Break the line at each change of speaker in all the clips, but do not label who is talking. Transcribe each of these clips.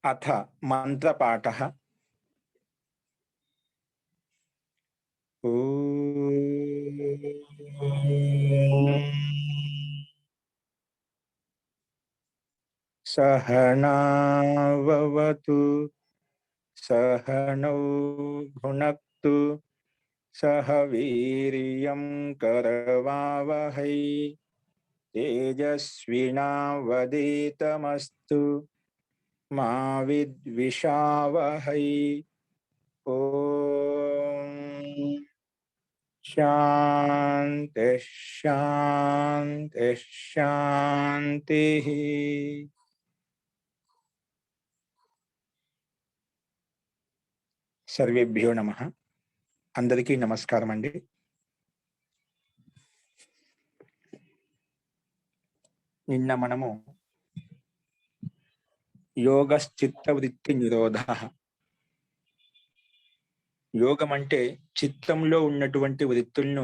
అథ మంత్రపాఠః సహనావవతు సహనౌ భునక్తు సహ వీర్యం కరవావహై తేజస్వినావధీతమస్తు మా విద్విషావహై. ఓం శాంతి శాంతి శాంతి. సర్వేభ్యో నమః. అందరికీ నమస్కారం అండి. నిన్న మనము యోగశ్చిత్త వృత్తి నిరోధ, యోగం అంటే చిత్తంలో ఉన్నటువంటి వృత్తులను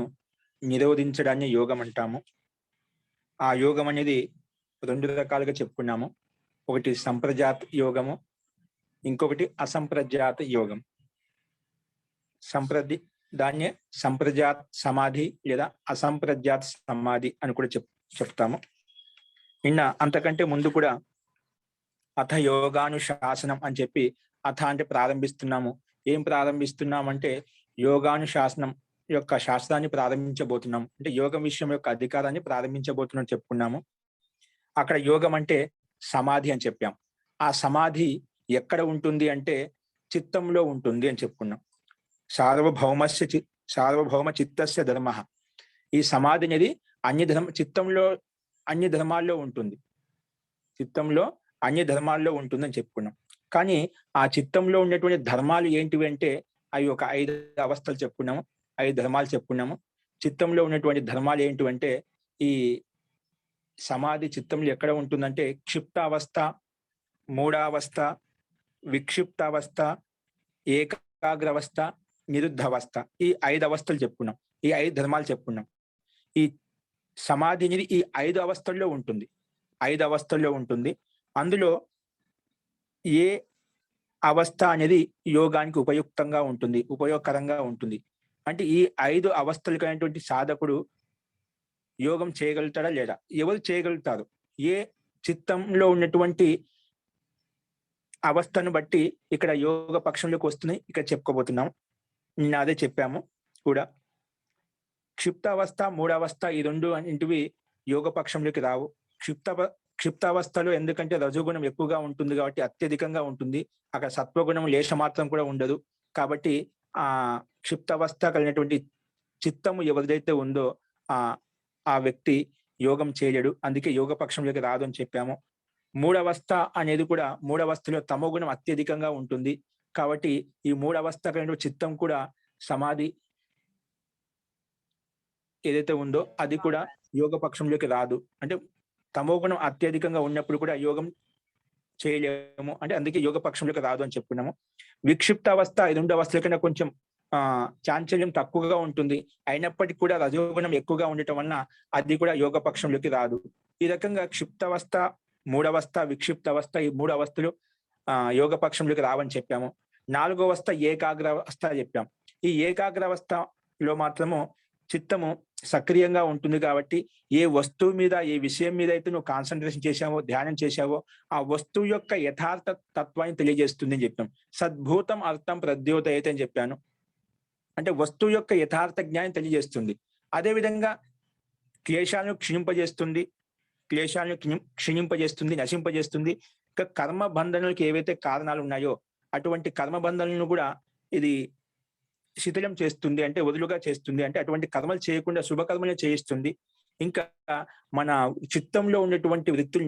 నిరోధించడాన్ని యోగం అంటాము. ఆ యోగం అనేది రెండు రకాలుగా చెప్పుకున్నాము. ఒకటి సంప్రజాత యోగము, ఇంకొకటి అసంప్రజాత యోగం. దాన్నే సంప్రజాత సమాధి లేదా అసంప్రజాత సమాధి అని కూడా చెప్తాము. నిన్న అంతకంటే ముందు కూడా అథ యోగానుశాసనం అని చెప్పి, అథ అంటే ప్రారంభిస్తున్నాము. ఏం ప్రారంభిస్తున్నామంటే యోగానుశాసనం యొక్క శాస్త్రాన్ని ప్రారంభించబోతున్నాము, అంటే యోగం విషయం యొక్క అధికారాన్ని ప్రారంభించబోతున్నాం చెప్పుకున్నాము. అక్కడ యోగం అంటే సమాధి అని చెప్పాం. ఆ సమాధి ఎక్కడ ఉంటుంది అంటే చిత్తంలో ఉంటుంది అని చెప్పుకున్నాం. సార్వభౌమ చిత్తస్య ధర్మ. ఈ సమాధి అనేది చిత్తంలో అన్ని ధర్మాల్లో ఉంటుంది, చిత్తంలో అన్ని ధర్మాల్లో ఉంటుందని చెప్పుకున్నాం. కానీ ఆ చిత్తంలో ఉన్నటువంటి ధర్మాలు ఏంటివి అంటే అవి ఒక 5 అవస్థలు చెప్పుకున్నాము, 5 ధర్మాలు చెప్పుకున్నాము. చిత్తంలో ఉన్నటువంటి ధర్మాలు ఏంటివంటే, ఈ సమాధి చిత్తంలో ఎక్కడ ఉంటుందంటే క్షిప్తావస్థ, మూఢావస్థ, విక్షిప్తావస్థ, ఏకాగ్రవస్థ, నిరుద్ధవస్థ. ఈ 5 అవస్థలు చెప్పుకున్నాం, ఈ 5 ధర్మాలు చెప్పుకున్నాం. ఈ సమాధి అనేది ఈ 5 అవస్థల్లో ఉంటుంది, 5 అవస్థల్లో ఉంటుంది. అందులో ఏ అవస్థ అనేది యోగానికి ఉపయుక్తంగా ఉంటుంది, ఉపయోగకరంగా ఉంటుంది అంటే ఈ 5 అవస్థలు కలిగినటువంటి సాధకుడు యోగం చేయగలుగుతాడా లేదా? ఎవరు చేయగలుగుతారు? ఏ చిత్తంలో ఉన్నటువంటి అవస్థను బట్టి ఇక్కడ యోగ పక్షంలోకి వస్తుంది ఇక్కడ చెప్పుకోబోతున్నాం. నిన్న అదే చెప్పాము కూడా. క్షిప్తావస్థ, మూఢావస్థ ఈ రెండు ఇంటివి యోగ పక్షంలోకి రావు. క్షిప్తావస్థలో ఎందుకంటే రజోగుణం ఎక్కువగా ఉంటుంది కాబట్టి అత్యధికంగా ఉంటుంది, అక్కడ సత్వగుణం లేశమాత్రం కూడా ఉండదు. కాబట్టి ఆ క్షిప్తావస్థ కలిగినటువంటి చిత్తము ఎవరిదైతే ఉందో ఆ వ్యక్తి యోగం చేయలేడు, అందుకే యోగ పక్షంలోకి రాదు అని చెప్పాము. మూడవస్థ అనేది కూడా, మూడవస్థలో తమోగుణం అత్యధికంగా ఉంటుంది కాబట్టి ఈ మూడవస్థ కలిగిన చిత్తం కూడా సమాధి ఏదైతే ఉందో అది కూడా యోగ పక్షంలోకి రాదు. అంటే తమోగుణం అత్యధికంగా ఉన్నప్పుడు కూడా యోగం చేయలేము, అంటే అందుకే యోగ పక్షంలోకి రాదు అని చెప్పుకున్నాము. విక్షిప్త అవస్థ ఈ 2 అవస్థల కన్నా కొంచెం చాంచల్యం తక్కువగా ఉంటుంది, అయినప్పటికీ కూడా రజోగుణం ఎక్కువగా ఉండటం వలన అది కూడా యోగ పక్షంలోకి రాదు. ఈ రకంగా క్షిప్తావస్థ, మూడవస్థ, విక్షిప్త అవస్థ ఈ 3 అవస్థలు యోగ పక్షంలోకి రావని చెప్పాము. 4వ అవస్థ ఏకాగ్రావస్థ చెప్పాం. ఈ ఏకాగ్రావస్థలో మాత్రము చిత్తము సక్రియంగా ఉంటుంది కాబట్టి ఏ వస్తువు మీద, ఏ విషయం మీద అయితే నువ్వు కాన్సన్ట్రేషన్ చేశావో, ధ్యానం చేశావో ఆ వస్తువు యొక్క యథార్థ తత్వాన్ని తెలియజేస్తుంది అని చెప్పాం. సద్భూతం అర్థం ప్రద్యోతయతే అని చెప్పాను, అంటే వస్తువు యొక్క యథార్థ జ్ఞానం తెలియజేస్తుంది. అదేవిధంగా క్లేశాలను క్షీణింపజేస్తుంది, నశింపజేస్తుంది. ఇంకా కర్మ బంధనలకు ఏవైతే కారణాలు ఉన్నాయో అటువంటి కర్మ బంధనలను కూడా ఇది శిథిలం చేస్తుంది, అంటే వదులుగా చేస్తుంది, అంటే అటువంటి కర్మలు చేయకుండా శుభకర్మలు చేయిస్తుంది. ఇంకా మన చిత్తంలో ఉన్నటువంటి వృత్తులు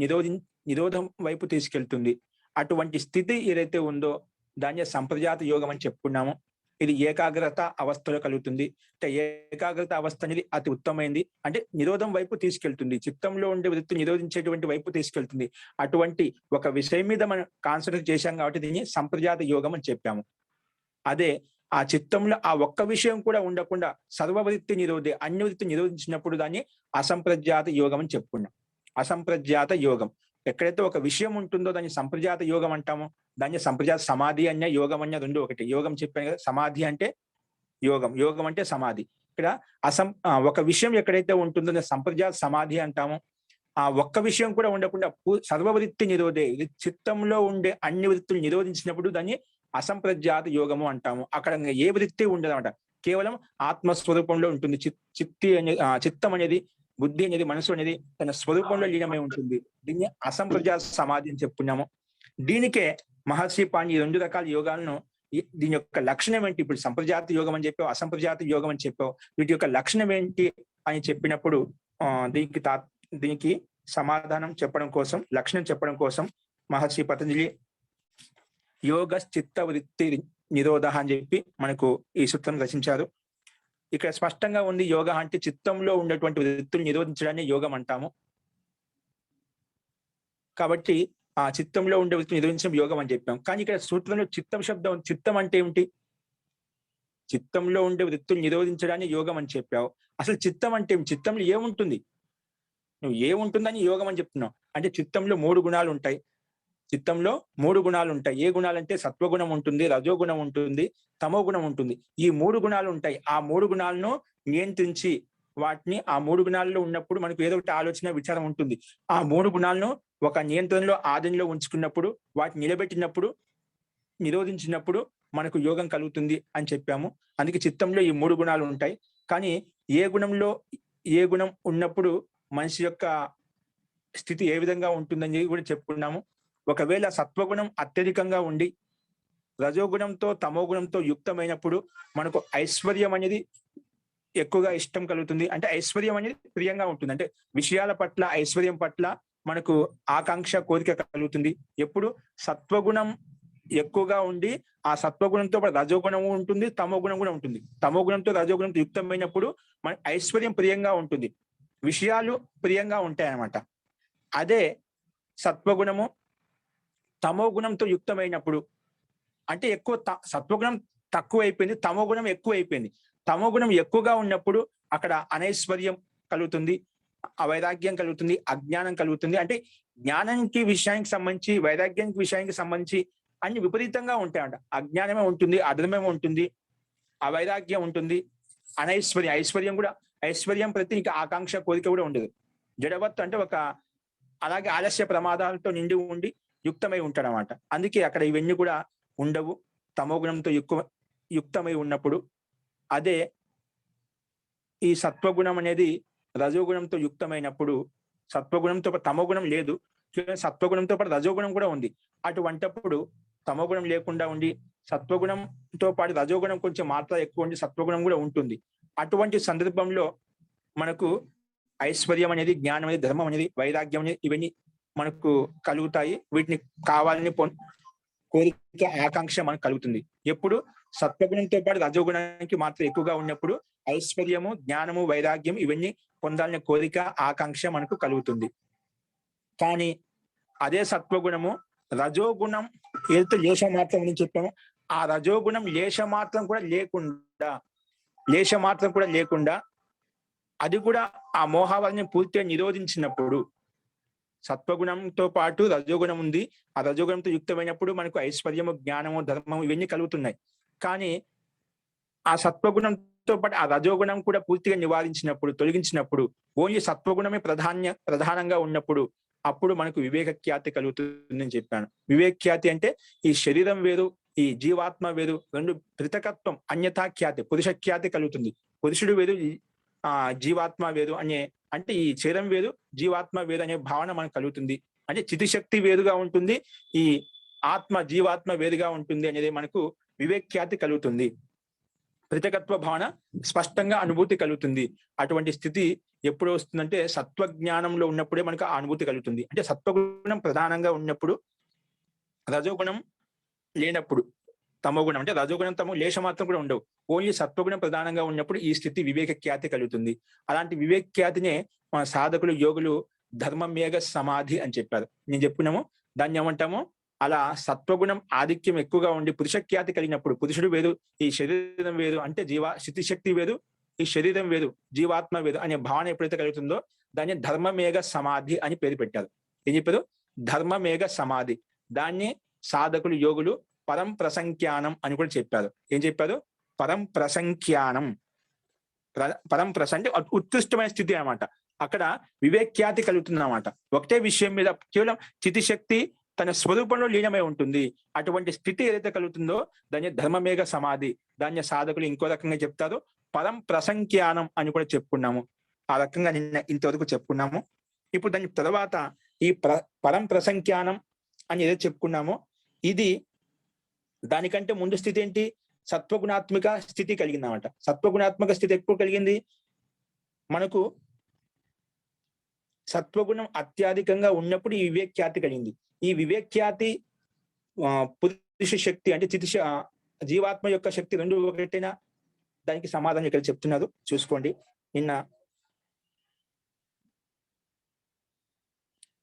నిరోధం వైపు తీసుకెళ్తుంది. అటువంటి స్థితి ఏదైతే ఉందో దాన్ని సంప్రజాత యోగం అని చెప్పుకున్నాము. ఇది ఏకాగ్రత అవస్థలో కలుగుతుంది. అంటే ఏకాగ్రత అవస్థ అనేది అతి ఉత్తమైంది, అంటే నిరోధం వైపు తీసుకెళ్తుంది, చిత్తంలో ఉండే వృత్తి నిరోధించేటువంటి వైపు తీసుకెళ్తుంది. అటువంటి ఒక విషయం మీద మనం కాన్సన్ట్రేట్ చేశాం కాబట్టి దీన్ని సంప్రజాత యోగం అని చెప్పాము. అదే ఆ చిత్తంలో ఆ ఒక్క విషయం కూడా ఉండకుండా సర్వవృత్తి నిరోధి, అన్ని వృత్తి నిరోధించినప్పుడు దాన్ని అసంప్రజ్ఞాత యోగం అని చెప్పుకున్నాం. అసంప్రజ్ఞాత యోగం ఎక్కడైతే ఒక విషయం ఉంటుందో దాన్ని సంప్రజాత యోగం అంటాము. దాన్ని సంప్రజాత సమాధి అన్న యోగం అన్న రెండు ఒకటి. యోగం చెప్పాను కదా, సమాధి అంటే యోగం, యోగం అంటే సమాధి. ఇక్కడ ఒక విషయం ఎక్కడైతే ఉంటుందో దాన్ని సంప్రజాత సమాధి అంటాము. ఆ ఒక్క విషయం కూడా ఉండకుండా సర్వవృత్తి నిరోధే, చిత్తంలో ఉండే అన్ని వృత్తులు నిరోధించినప్పుడు దాన్ని అసంప్రజ్ఞాత యోగము అంటాము. అక్కడ ఏ వృత్తి ఉండదన్నమాట, కేవలం ఆత్మస్వరూపంలో ఉంటుంది. చిత్తం అనేది, బుద్ధి అనేది, మనసు అనేది తన స్వరూపంలో లీనమై ఉంటుంది. దీన్ని అసంప్రజాత సమాధి అని చెప్పుకున్నాము. దీనికే మహర్షి పాణి ఈ రెండు రకాల యోగాలను, దీని యొక్క లక్షణం ఏంటి, ఇప్పుడు సంప్రజాత యోగం అని చెప్పావు, అసంప్రజాత యోగం అని చెప్పావు, వీటి యొక్క లక్షణం ఏంటి అని చెప్పినప్పుడు దీనికి సమాధానం చెప్పడం కోసం, లక్షణం చెప్పడం కోసం మహర్షి పతంజలి యోగ చిత్త వృత్తి నిరోధ అని చెప్పి మనకు ఈ సూత్రం రచించారు. ఇక్కడ స్పష్టంగా ఉంది, యోగ అంటే చిత్తంలో ఉన్నటువంటి వృత్తులు నిరోధించడాన్ని యోగం అంటాము. కాబట్టి ఆ చిత్తంలో ఉండే వృత్తులు నిరోధించడం యోగం అని చెప్పాం. కానీ ఇక్కడ సూత్రంలో చిత్తం శబ్దం, చిత్తం అంటే ఏమిటి, చిత్తంలో ఉండే వృత్తులు నిరోధించడాన్ని యోగం అని చెప్పావు. అసలు చిత్తం అంటే చిత్తంలో ఏముంటుంది, నువ్వు ఏముంటుందని యోగం అని చెప్తున్నావు. అంటే చిత్తంలో 3 గుణాలు ఉంటాయి. చిత్తంలో 3 గుణాలు ఉంటాయి. ఏ గుణాలంటే సత్వగుణం ఉంటుంది, రజోగుణం ఉంటుంది, తమో గుణం ఉంటుంది. ఈ 3 గుణాలు ఉంటాయి. ఆ 3 గుణాలను నియంత్రించి వాటిని, ఆ 3 గుణాల్లో ఉన్నప్పుడు మనకు ఏదో ఒకటి ఆలోచన, విచారం ఉంటుంది. ఆ 3 గుణాలను ఒక నియంత్రణలో, ఆధీనంలో ఉంచుకున్నప్పుడు, వాటిని నిలబెట్టినప్పుడు, నిరోధించినప్పుడు మనకు యోగం కలుగుతుంది అని చెప్పాము. అందుకే చిత్తంలో ఈ 3 గుణాలు ఉంటాయి. కానీ ఏ గుణం ఉన్నప్పుడు మనిషి యొక్క స్థితి ఏ విధంగా ఉంటుందని కూడా చెప్పుకున్నాము. ఒకవేళ సత్వగుణం అత్యధికంగా ఉండి రజోగుణంతో తమో గుణంతో యుక్తమైనప్పుడు మనకు ఐశ్వర్యం అనేది ఎక్కువగా ఇష్టం కలుగుతుంది. అంటే ఐశ్వర్యం అనేది ప్రియంగా ఉంటుంది. అంటే విషయాల పట్ల, ఐశ్వర్యం పట్ల మనకు ఆకాంక్ష, కోరిక కలుగుతుంది. ఎప్పుడు సత్వగుణం ఎక్కువగా ఉండి ఆ సత్వగుణంతో రజోగుణం ఉంటుంది, తమో గుణం కూడా ఉంటుంది. తమో గుణంతో రజోగుణంతో యుక్తమైనప్పుడు మన ఐశ్వర్యం ప్రియంగా ఉంటుంది, విషయాలు ప్రియంగా ఉంటాయి అన్నమాట. అదే సత్వగుణము తమో గుణంతో యుక్తమైనప్పుడు, అంటే ఎక్కువ సత్వగుణం తక్కువ అయిపోయింది, తమో గుణం ఎక్కువ అయిపోయింది. తమో గుణం ఎక్కువగా ఉన్నప్పుడు అక్కడ అనైశ్వర్యం కలుగుతుంది, అవైరాగ్యం కలుగుతుంది, అజ్ఞానం కలుగుతుంది. అంటే జ్ఞానానికి విషయానికి సంబంధించి, వైరాగ్యానికి విషయానికి సంబంధించి అన్ని విపరీతంగా ఉంటాయంట. అజ్ఞానమే ఉంటుంది, అధర్మమే ఉంటుంది, అవైరాగ్యం ఉంటుంది, ఐశ్వర్యం కూడా, ఐశ్వర్యం ప్రతి ఇంకా ఆకాంక్ష, కోరిక కూడా ఉండదు. జడవత్తు అంటే ఒక అలాగే ఆలస్య ప్రమాదాలతో నిండి ఉండి యుక్తమై ఉంటాడు అన్నమాట. అందుకే అక్కడ ఇవన్నీ కూడా ఉండవు, తమోగుణంతో యుక్తమై ఉన్నప్పుడు. అదే ఈ సత్వగుణం అనేది రజోగుణంతో యుక్తమైనప్పుడు, సత్వగుణంతో పాటు తమోగుణం లేదు, సత్వగుణంతో పాటు రజోగుణం కూడా ఉంది. అటువంటప్పుడు తమోగుణం లేకుండా ఉండి సత్వగుణంతో పాటు రజోగుణం కొంచెం మాత్ర ఎక్కువ ఉండి సత్వగుణం కూడా ఉంటుంది. అటువంటి సందర్భంలో మనకు ఐశ్వర్యం అనేది, జ్ఞానం అనేది, ధర్మం అనేది, వైరాగ్యం అనేది ఇవన్నీ మనకు కలుగుతాయి. వీటిని కావాలని కోరిక, ఆకాంక్ష మనకు కలుగుతుంది. ఎప్పుడు సత్వగుణంతో పాటు రజోగుణానికి మాత్రం ఎక్కువగా ఉన్నప్పుడు ఐశ్వర్యము, జ్ఞానము, వైరాగ్యం ఇవన్నీ పొందాలనే కోరిక, ఆకాంక్ష మనకు కలుగుతుంది. కానీ అదే సత్వగుణము రజోగుణం ఏదైతే లేశమాత్రం అని చెప్పామో, ఆ రజోగుణం లేశమాత్రం కూడా లేకుండా అది కూడా ఆ మోహావాన్ని పూర్తిగా నిరోధించినప్పుడు, సత్వగుణంతో పాటు రజోగుణం ఉంది, ఆ రజోగుణంతో యుక్తమైనప్పుడు మనకు ఐశ్వర్యము, జ్ఞానము, ధర్మము ఇవన్నీ కలుగుతున్నాయి. కానీ ఆ సత్వగుణంతో పాటు ఆ రజోగుణం కూడా పూర్తిగా నివారించినప్పుడు, తొలగించినప్పుడు, ఓన్లీ సత్వగుణమే ప్రధానంగా ఉన్నప్పుడు అప్పుడు మనకు వివేక ఖ్యాతి కలుగుతుందని చెప్పాను. వివేక ఖ్యాతి అంటే ఈ శరీరం వేరు, ఈ జీవాత్మ వేరు, రెండు పృథకత్వం, అన్యథా ఖ్యాతి, పురుష ఖ్యాతి కలుగుతుంది. పురుషుడు వేరు, జీవాత్మ వేరు అంటే ఈ శరీరం వేరు, జీవాత్మ వేరు అనే భావన మనకు కలుగుతుంది. అంటే చితిశక్తి వేరుగా ఉంటుంది, ఈ ఆత్మ, జీవాత్మ వేరుగా ఉంటుంది అనేది మనకు వివేఖ్యాతి కలుగుతుంది. పృథకత్వ భావన స్పష్టంగా అనుభూతి కలుగుతుంది. అటువంటి స్థితి ఎప్పుడు వస్తుందంటే సత్వజ్ఞానంలో ఉన్నప్పుడే మనకు ఆ అనుభూతి కలుగుతుంది. అంటే సత్వగుణం ప్రధానంగా ఉన్నప్పుడు, రజోగుణం లేనప్పుడు, తమోగుణం అంటే రజోగుణం, తమో లేశమాత్రం కూడా ఉండవు, ఓన్లీ సత్వగుణం ప్రధానంగా ఉన్నప్పుడు ఈ స్థితి వివేక ఖ్యాతి కలుగుతుంది. అలాంటి వివేక ఖ్యాతినే మన సాధకులు, యోగులు ధర్మమేఘ సమాధి అని చెప్పారు. నేను చెప్పుకున్నాము, దాన్ని ఏమంటాము, అలా సత్వగుణం ఆధిక్యం ఎక్కువగా ఉండి పురుషఖ్యాతి కలిగినప్పుడు, పురుషుడు వేరు, ఈ శరీరం వేరు, అంటే శక్తి వేరు, ఈ శరీరం వేరు, జీవాత్మ వేరు అనే భావన ఎప్పుడైతే కలుగుతుందో దాన్ని ధర్మమేఘ సమాధి అని పేరు పెట్టారు. ఏం చెప్పారు, ధర్మమేఘ సమాధి. దాన్ని సాధకులు యోగులు పరం ప్రసంఖ్యానం అని కూడా చెప్పారు. ఏం చెప్పారు? పరం ప్రసంఖ్యానం. పరం ప్రస అంటే ఉత్కృష్టమైన స్థితి అన్నమాట. అక్కడ వివేక్యాతి కలుగుతుంది అన్నమాట. ఒకటే విషయం మీద కేవలం చితిశక్తి తన స్వరూపంలో లీనమై ఉంటుంది. అటువంటి స్థితి ఏదైతే కలుగుతుందో దాన్ని ధర్మమేఘ సమాధి. దాన్ని సాధకులు ఇంకో రకంగా చెప్తారు, పరం ప్రసంఖ్యానం అని కూడా చెప్పుకున్నాము. ఆ రకంగా నిన్న ఇంతవరకు చెప్పుకున్నాము. ఇప్పుడు దాని తర్వాత ఈ పరం ప్రసంఖ్యానం అని ఏదైతే చెప్పుకున్నామో ఇది దానికంటే ముందు స్థితి ఏంటి? సత్వగుణాత్మక స్థితి కలిగిందన్నమాట. సత్వగుణాత్మక స్థితి ఎప్పుడు కలిగింది? మనకు సత్వగుణం అత్యధికంగా ఉన్నప్పుడు ఈ వివేక్యాతి కలిగింది. ఈ వివేక్యాతి పురుష శక్తి అంటే జీవాత్మ యొక్క శక్తి రెండు ఒకటేనా? దానికి సమాధానం ఇక్కడ చెప్తున్నారు, చూసుకోండి. నిన్న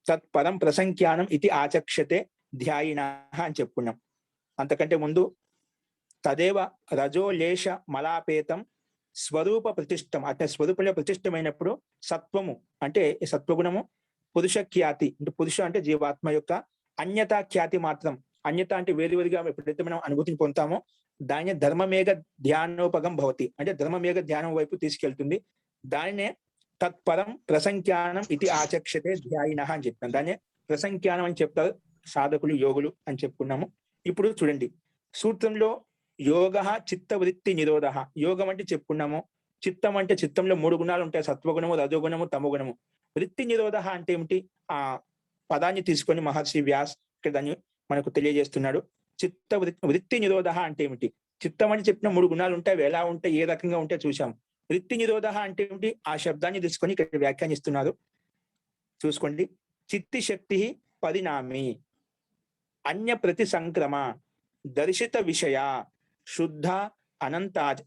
తత్పరం ప్రసంఖ్యానం ఇది ఆచక్షతే ధ్యాయిన అని చెప్పుకున్నాం. అంతకంటే ముందు తదేవ రజోలేష మలాపేతం స్వరూప ప్రతిష్టం, అంటే స్వరూపంలో ప్రతిష్టమైనప్పుడు సత్వము అంటే సత్వగుణము పురుష ఖ్యాతి అంటే పురుష అంటే జీవాత్మ యొక్క అన్యతా ఖ్యాతి మాత్రం. అన్యత అంటే వేరువేరుగా ఎప్పుడైతే మనం అనుభూతిని పొందుతామో దాన్ని ధర్మమేఘ ధ్యానోపగం భవతి అంటే ధర్మమేఘ ధ్యానం వైపు తీసుకెళ్తుంది. దానినే తత్పరం ప్రసంఖ్యానం ఇది ఆచక్షతే ధ్యాయిన అని చెప్పాను. దాన్ని ప్రసంఖ్యానం అని చెప్తారు సాధకులు యోగులు అని చెప్పుకున్నాము. ఇప్పుడు చూడండి, సూత్రంలో యోగ చిత్తవృత్తి నిరోధ. యోగం అంటే చెప్పుకున్నాము, చిత్తం అంటే చిత్తంలో 3 గుణాలు ఉంటాయి, సత్వగుణము, రజోగుణము, తమోగుణము. వృత్తి నిరోధ అంటే ఏమిటి? ఆ పదాన్ని తీసుకొని మహర్షి వ్యాస్ ఇక్కడ దాన్ని మనకు తెలియజేస్తున్నాడు. వృత్తి నిరోధ అంటే ఏమిటి? చిత్తం అని చెప్పిన 3 గుణాలు ఉంటాయి, అవి ఎలా ఉంటాయి, ఏ రకంగా ఉంటాయి చూసాం. వృత్తి నిరోధ అంటే ఏమిటి? ఆ శబ్దాన్ని తీసుకొని ఇక్కడ వ్యాఖ్యానిస్తున్నారు, చూసుకోండి. చిత్తి శక్తి పరిణామి అన్య ప్రతి సంక్రమ దర్శిత విషయ శుద్ధ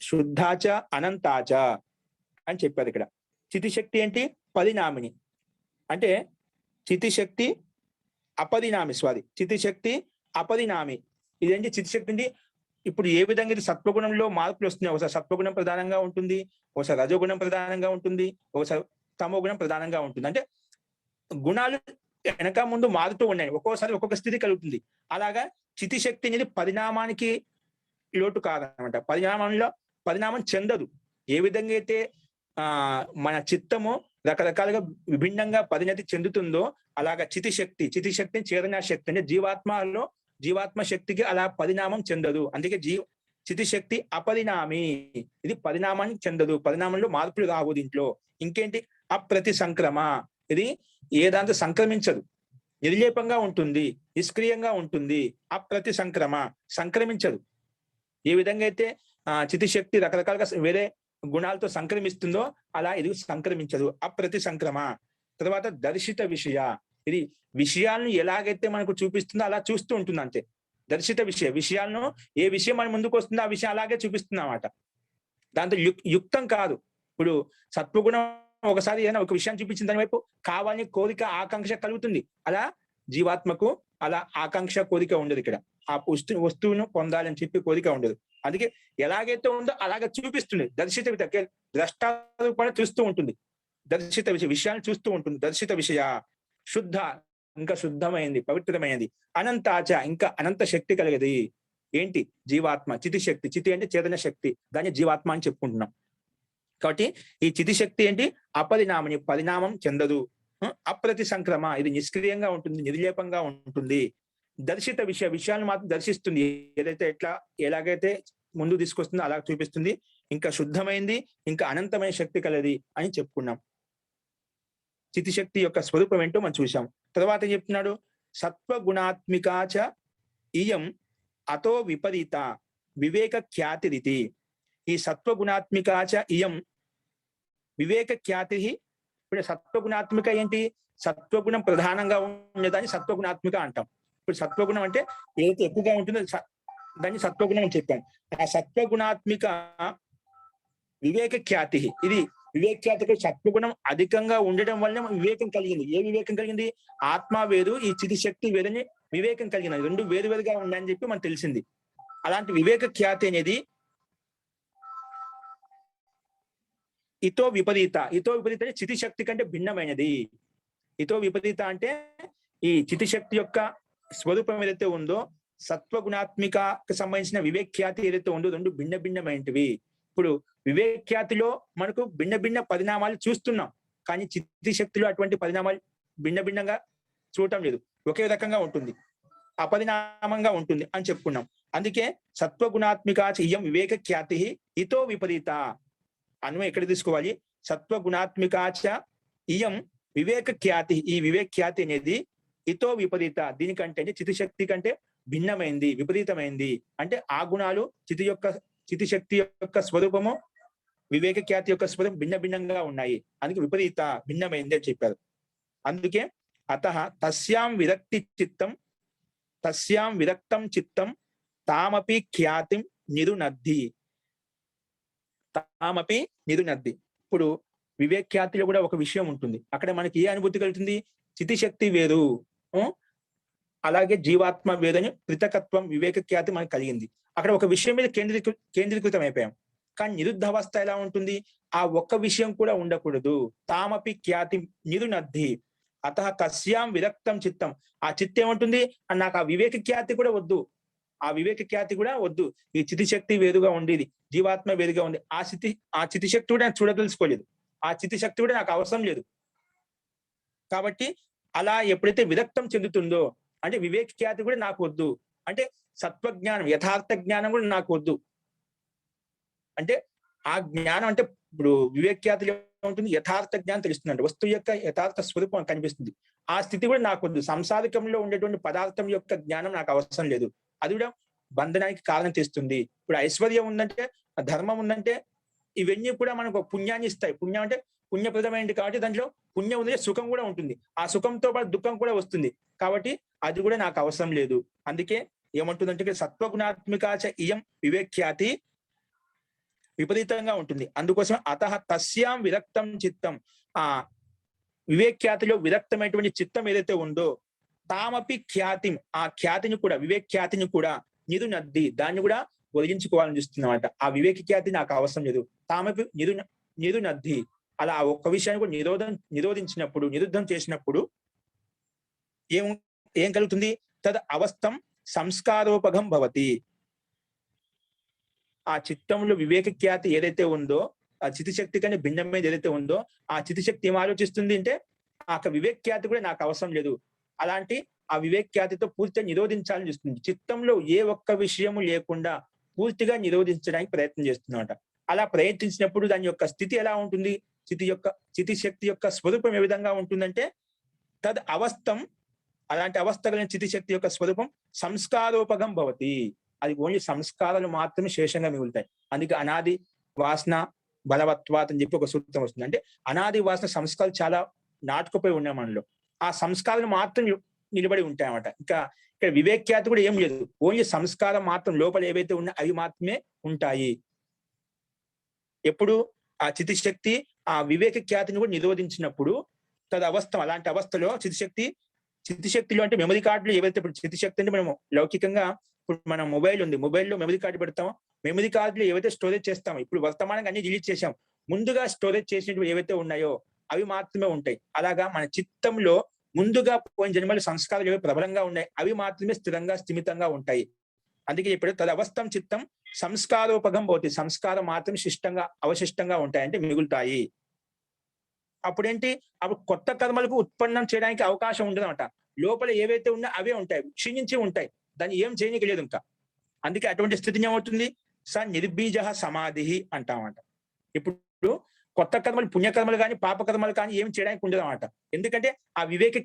శుద్ధాచ అనంతాచ అని చెప్పారు ఇక్కడ. చితిశక్తి ఏంటి? పరిణామిని. అంటే చితిశక్తి అపరిణామి, చితిశక్తి అపరిణామి. ఇదేంటి? చితిశక్తి అంటే ఇప్పుడు ఏ విధంగా ఇది సత్వగుణంలో మార్పులు వస్తున్నాయి. ఒకసారి సత్వగుణం ప్రధానంగా ఉంటుంది, ఒకసారి రజోగుణం ప్రధానంగా ఉంటుంది, ఒకసారి తమోగుణం ప్రధానంగా ఉంటుంది. అంటే గుణాలు వెనక ముందు మారుతూ ఉన్నాయి, ఒక్కోసారి ఒక్కొక్క స్థితి కలుగుతుంది. అలాగా చితిశక్తి అనేది పరిణామానికి లోటు కాదనమాట. పరిణామం చెందదు. ఏ విధంగా అయితే మన చిత్తము రకరకాలుగా విభిన్నంగా పరిణతి చెందుతుందో అలాగా చితిశక్తి చేతనా శక్తి అంటే జీవాత్మ శక్తికి అలా పరిణామం చెందదు. అందుకే చితిశక్తి అపరిణామి, ఇది పరిణామానికి చెందదు, పరిణామంలో మార్పులు రావు దీంట్లో. ఇంకేంటి? అప్రతి సంక్రమ, ఇది ఏ దాంతో సంక్రమించదు, నిర్లేపంగా ఉంటుంది, నిష్క్రియంగా ఉంటుంది. అప్రతి సంక్రమించదు. ఏ విధంగా అయితే చితిశక్తి రకరకాలుగా వేరే గుణాలతో సంక్రమిస్తుందో అలా ఇది సంక్రమించదు. అప్రతి సంక్రమ. తర్వాత దర్శిత విషయ, ఇది విషయాలను ఎలాగైతే మనకు చూపిస్తుందో అలా చూస్తూ ఉంటుంది అంతే. దర్శిత విషయాలను ఏ విషయం మన ముందుకు వస్తుందో ఆ విషయం అలాగే చూపిస్తుంది అన్నమాట. దాంతో యుక్తం కాదు. ఇప్పుడు సత్వగుణం ఒకసారి ఏదైనా ఒక విషయాన్ని చూపించిన దాని వైపు కావాలని కోరిక ఆకాంక్ష కలుగుతుంది. అలా జీవాత్మకు అలా ఆకాంక్ష కోరిక ఉండదు. ఇక్కడ ఆ వస్తువును పొందాలని చెప్పి కోరిక ఉండదు. అందుకే ఎలాగైతే ఉందో అలాగే చూపిస్తుంది. దర్శిత ద్రష్టారూపణ చూస్తూ ఉంటుంది, దర్శిత విషయాన్ని చూస్తూ ఉంటుంది. దర్శిత విషయ శుద్ధ, ఇంకా శుద్ధమైంది, పవిత్రమైనది. అనంతాచ, ఇంకా అనంత శక్తి కలిగేది. ఏంటి? జీవాత్మ. చితి అంటే చేతన శక్తి, దాన్ని జీవాత్మ అని చెప్పుకుంటున్నాం. కాబట్టి ఈ చితిశక్తి ఏంటి? అపరిణామని, పరిణామం చెందదు. అప్రతి సంక్రమ, ఇది నిష్క్రియంగా ఉంటుంది, నిర్లేపంగా ఉంటుంది. దర్శిత విషయాలను మాత్రం దర్శిస్తుంది. ఎలాగైతే ముందు తీసుకొస్తుందో అలా చూపిస్తుంది. ఇంకా శుద్ధమైంది, ఇంకా అనంతమైన శక్తి కలది అని చెప్పుకున్నాం. చితిశక్తి యొక్క స్వరూపం ఏంటో మనం చూసాం. తర్వాత ఏం చెప్తున్నాడు? సత్వగుణాత్మికాచ ఇయం అతో విపరీత వివేక ఖ్యాతిరితి. ఈ సత్వగుణాత్మికాచ ఇయం వివేక ఖ్యాతి. ఇప్పుడు సత్వగుణాత్మిక ఏంటి? సత్వగుణం ప్రధానంగా ఉండేదాన్ని సత్వగుణాత్మిక అంటాం. ఇప్పుడు సత్వగుణం అంటే ఏదైతే ఎక్కువగా ఉంటుందో దాన్ని సత్వగుణం అని చెప్పాను. ఆ సత్వగుణాత్మిక వివేక ఖ్యాతి, ఇది వివేక ఖ్యాతికి సత్వగుణం అధికంగా ఉండడం వల్ల వివేకం కలిగింది. ఏ వివేకం కలిగింది? ఆత్మ వేరు, ఈ చితిశక్తి వేరుని వివేకం కలిగింది. రెండు వేరువేరుగా ఉన్నాయని చెప్పి మనకు తెలిసింది. అలాంటి వివేక ఖ్యాతి అనేది ఇతో విపరీత అంటే చితిశక్తి కంటే భిన్నమైనది. ఇతో విపరీత అంటే ఈ చితిశక్తి యొక్క స్వరూపం ఏదైతే ఉందో సత్వగుణాత్మికకు సంబంధించిన వివేక్ఖ్యాతి ఏదైతే ఉందో రెండు భిన్న భిన్నమైనవి. ఇప్పుడు వివేక్ఖ్యాతిలో మనకు భిన్న భిన్న పరిణామాలు చూస్తున్నాం, కానీ చితిశక్తిలో అటువంటి పరిణామాలు భిన్న భిన్నంగా చూడటం లేదు, ఒకే రకంగా ఉంటుంది, అపరిణామంగా ఉంటుంది అని చెప్పుకున్నాం. అందుకే సత్వగుణాత్మిక ఇయం వివేక ఖ్యాతి ఇతో విపరీత అన్వయం ఎక్కడ తీసుకోవాలి? సత్వగుణాత్మికాచ ఇయం వివేక ఖ్యాతి, ఈ వివేక ఖ్యాతి అనేది ఇతో విపరీత, దీనికంటే అంటే చితిశక్తి కంటే భిన్నమైంది, విపరీతమైంది. అంటే ఆ గుణాలు చితిశక్తి యొక్క స్వరూపము వివేక ఖ్యాతి యొక్క స్వరూపం భిన్న భిన్నంగా ఉన్నాయి, అందుకే విపరీత భిన్నమైంది అని చెప్పారు. అందుకే అతః తస్యాం విరక్తం చిత్తం తామపి ఖ్యాతిం నిరునద్ధి. ఇప్పుడు వివేక్ఖ్యాతిలో కూడా ఒక విషయం ఉంటుంది. అక్కడ మనకి ఏ అనుభూతి కలుగుతుంది? చితిశక్తి వేరు, అలాగే జీవాత్మ వేదని పృథకత్వం వివేక ఖ్యాతి మనకు కలిగింది. అక్కడ ఒక విషయం మీద కేంద్రీకృతం అయిపోయాం. కానీ నిరుద్ధ అవస్థ ఎలా ఉంటుంది? ఆ ఒక్క విషయం కూడా ఉండకూడదు. తామపి ఖ్యాతి నిరునద్ధి. అతః తస్యాం విరక్తం చిత్తం, ఆ చిత్తం ఏమంటుంది? నాకు ఆ వివేక ఖ్యాతి కూడా వద్దు, ఆ వివేక ఖ్యాతి కూడా వద్దు. ఈ చితిశక్తి వేరుగా ఉండేది, జీవాత్మ వేరుగా ఉంది, ఆ చితిశక్తి కూడా నాకు చూడదలుచుకోలేదు, ఆ చితిశక్తి కూడా నాకు అవసరం లేదు. కాబట్టి అలా ఎప్పుడైతే విరక్తం చెందుతుందో, అంటే వివేక ఖ్యాతి కూడా నాకు వద్దు, అంటే సత్వజ్ఞానం యథార్థ జ్ఞానం కూడా నాకు వద్దు. అంటే ఆ జ్ఞానం అంటే ఇప్పుడు వివేక్ఖ్యాతిలో ఉంటుంది, యథార్థ జ్ఞానం తెలుస్తుందండి, వస్తువు యొక్క యథార్థ స్వరూపం కనిపిస్తుంది. ఆ స్థితి కూడా నాకు వద్దు. సంసారికంలో ఉండేటువంటి పదార్థం యొక్క జ్ఞానం నాకు అవసరం లేదు, అది కూడా బంధనానికి కారణం తెస్తుంది. ఇప్పుడు ఐశ్వర్యం ఉందంటే, ధర్మం ఉందంటే, ఇవన్నీ కూడా మనకు పుణ్యాన్ని ఇస్తాయి. పుణ్యం అంటే పుణ్యప్రదమైనది కాబట్టి దాంట్లో పుణ్యం ఉంది, సుఖం కూడా ఉంటుంది, ఆ సుఖంతో పాటు దుఃఖం కూడా వస్తుంది. కాబట్టి అది కూడా నాకు అవసరం లేదు. అందుకే ఏమంటుందంటే సత్వగుణాత్మికాచ ఇయం వివేక్ఖ్యాతి విపరీతంగా ఉంటుంది. అందుకోసం అతః తస్యాం విరక్తం చిత్తం, ఆ వివేక్ఖ్యాతిలో విరక్తమైనటువంటి చిత్తం ఏదైతే ఉందో తామపి ఖ్యాతిం, ఆ ఖ్యాతిని కూడా వివేక్ఖ్యాతిని కూడా నిరునద్ధి, దాన్ని కూడా ఒదిగించుకోవాలని చూస్తుందన్నమాట. ఆ వివేక ఖ్యాతి నాకు అవసరం లేదు, తామపి నిరునద్ధి. అలా ఒక్క విషయాన్ని కూడా నిరోధించినప్పుడు, నిరుద్ధం చేసినప్పుడు ఏం కలుగుతుంది? తద్ అవస్థం సంస్కారోపగం భవతి. ఆ చిత్తంలో వివేక ఖ్యాతి ఏదైతే ఉందో, ఆ చితిశక్తి కానీ భిన్నమైనది ఏదైతే ఉందో, ఆ చితిశక్తి ఏం ఆలోచిస్తుంది అంటే ఆ వివేక ఖ్యాతి కూడా నాకు అవసరం లేదు, అలాంటి ఆ వివేక ఖ్యాతితో పూర్తిగా నిరోధించాలని చూస్తుంది. చిత్తంలో ఏ ఒక్క విషయము లేకుండా పూర్తిగా నిరోధించడానికి ప్రయత్నం చేస్తుందన్నమాట. అలా ప్రయత్నించినప్పుడు దాని యొక్క స్థితి ఎలా ఉంటుంది? చితిశక్తి యొక్క స్వరూపం ఏ విధంగా ఉంటుందంటే తద్ అవస్థం, అలాంటి అవస్థ కలిగిన చితిశక్తి యొక్క స్వరూపం సంస్కారోపగం భవతి. అది ఓన్లీ సంస్కారాలు మాత్రమే శేషంగా మిగులుతాయి. అందుకే అనాది వాసన బలవత్వాత్ అని చెప్పి ఒక సూత్రం వస్తుంది. అంటే అనాది వాసన సంస్కారాలు చాలా నాటుకుపోయి ఉన్నాయి మనలో, ఆ సంస్కారాలు మాత్రం నిలబడి ఉంటాయి అన్నమాట. ఇంకా ఇక్కడ వివేక్ఖ్యాతి కూడా ఏం లేదు, ఓన్లీ సంస్కారం మాత్రం లోపల ఏవైతే ఉన్నాయో అవి మాత్రమే ఉంటాయి. ఎప్పుడు ఆ చితిశక్తి ఆ వివేక ఖ్యాతిని కూడా నిరోధించినప్పుడు తద అవస్థ, అలాంటి అవస్థలో చితిశక్తిలో అంటే మెమరీ కార్డులు ఏవైతే, ఇప్పుడు చితిశక్తి అంటే మనము లౌకికంగా ఇప్పుడు మన మొబైల్ ఉంది, మొబైల్లో మెమరీ కార్డు పెడతామో, మెమరీ కార్డులు ఏవైతే స్టోరేజ్ చేస్తామో, ఇప్పుడు వర్తమానంగా అన్ని డిలీట్ చేసాం, ముందుగా స్టోరేజ్ చేసినవి ఏవైతే ఉన్నాయో అవి మాత్రమే ఉంటాయి. అలాగా మన చిత్తంలో ముందుగా పోయిన జన్మల సంస్కారాలు ఏవైతే ప్రబలంగా ఉన్నాయి అవి మాత్రమే స్థిమితంగా ఉంటాయి. అందుకే ఇప్పుడు తదవస్థం చిత్తం సంస్కారోపగం భవతి, సంస్కారం మాత్రం అవశిష్టంగా ఉంటాయి, అంటే మిగులుతాయి. అప్పుడేంటి? అప్పుడు కొత్త కర్మలకు ఉత్పన్నం చేయడానికి అవకాశం ఉండదన్నమాట. లోపల ఏవైతే ఉన్నా అవే ఉంటాయి, క్షీణించి ఉంటాయి, దాన్ని ఏం చేయనికి లేదు ఇంకా. అందుకే అటువంటి స్థితిని ఏమవుతుంది? నిర్బీజ సమాధి అంటామంట. ఇప్పుడు కొత్త కర్మలు, పుణ్యకర్మలు కానీ పాపకర్మలు కానీ ఏం చేయడానికి ఉండదు అన్నమాట. ఎందుకంటే ఆ వివేక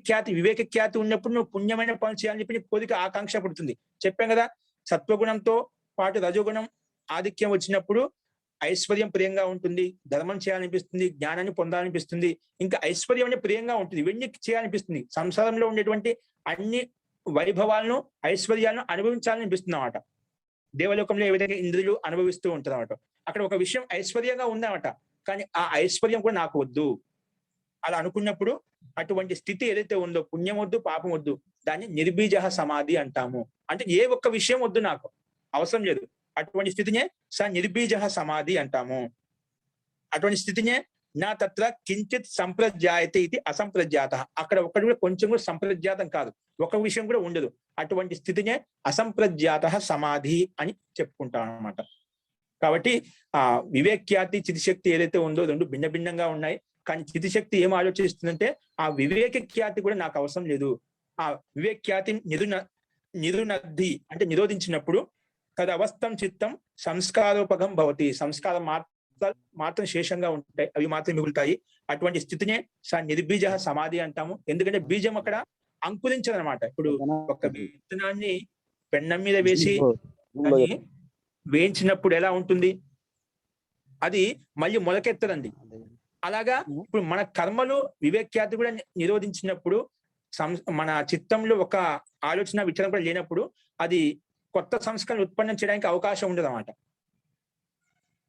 ఖ్యాతి ఉన్నప్పుడు నువ్వు పుణ్యమైన పనులు చేయాలని చెప్పి నీకు కోరిక, ఆకాంక్ష పుడుతుంది. చెప్పాం కదా, సత్వగుణంతో పాటు రజోగుణం ఆధిక్యం వచ్చినప్పుడు ఐశ్వర్యం ప్రియంగా ఉంటుంది, ధర్మం చేయాలనిపిస్తుంది, జ్ఞానాన్ని పొందాలనిపిస్తుంది, ఇంకా ఐశ్వర్యం అనే ప్రియంగా ఉంటుంది, ఇవన్నీ చేయాలనిపిస్తుంది. సంసారంలో ఉండేటువంటి అన్ని వైభవాలను, ఐశ్వర్యాలను అనుభవించాలనిపిస్తుంది అన్నమాట. దేవలోకంలో ఏ విధంగా ఇంద్రులు అనుభవిస్తూ ఉంటారు అన్నమాట. అక్కడ ఒక విషయం ఐశ్వర్యంగా ఉందన్నమాట, కానీ ఆ ఐశ్వర్యం కూడా నాకు వద్దు అలా అనుకున్నప్పుడు అటువంటి స్థితి ఏదైతే ఉందో, పుణ్యం వద్దు పాపం వద్దు, దాన్ని నిర్బీజ సమాధి అంటాము. అంటే ఏ ఒక్క విషయం వద్దు, నాకు అవసరం లేదు, అటువంటి స్థితినే నిర్బీజ సమాధి అంటాము. అటువంటి స్థితినే నా తత్ర కించిత్ సంప్రజ్ఞాయతే ఇది అసంప్రజ్ఞాత. అక్కడ ఒకటి కూడా కొంచెం కూడా సంప్రజ్ఞాతం కాదు, ఒక విషయం కూడా ఉండదు. అటువంటి స్థితినే అసంప్రజ్ఞాత సమాధి అని చెప్పుకుంటాం అనమాట. కాబట్టి ఆ వివేక్యాతి చితిశక్తి ఏదైతే ఉందో రెండు భిన్న భిన్నంగా ఉన్నాయి. కానీ చితిశక్తి ఏం ఆలోచిస్తుందంటే ఆ వివేక ఖ్యాతి కూడా నాకు అవసరం లేదు. ఆ వివేక్యాతి నిరునద్ధి అంటే నిరోధించినప్పుడు తదవస్థం చిత్తం సంస్కారోపగం భవతి. సంస్కారం మాత్రం శేషంగా ఉంటాయి, అవి మాత్రం మిగులుతాయి. అటువంటి స్థితినే నిర్బీజ సమాధి అంటాము. ఎందుకంటే బీజం అక్కడ అంకురించదనమాట. ఇప్పుడు ఒక విత్తనాన్ని పెన్నం మీద వేసి దాన్ని వేయించినప్పుడు ఎలా ఉంటుంది, అది మళ్ళీ మొలకెత్తదండి. అలాగా ఇప్పుడు మన కర్మలు వివేక్యాతి కూడా నిరోధించినప్పుడు మన చిత్తంలో ఒక ఆలోచన విచారం కూడా లేనప్పుడు అది కొత్త సంస్కరణ ఉత్పన్నం చేయడానికి అవకాశం ఉండదు అన్నమాట.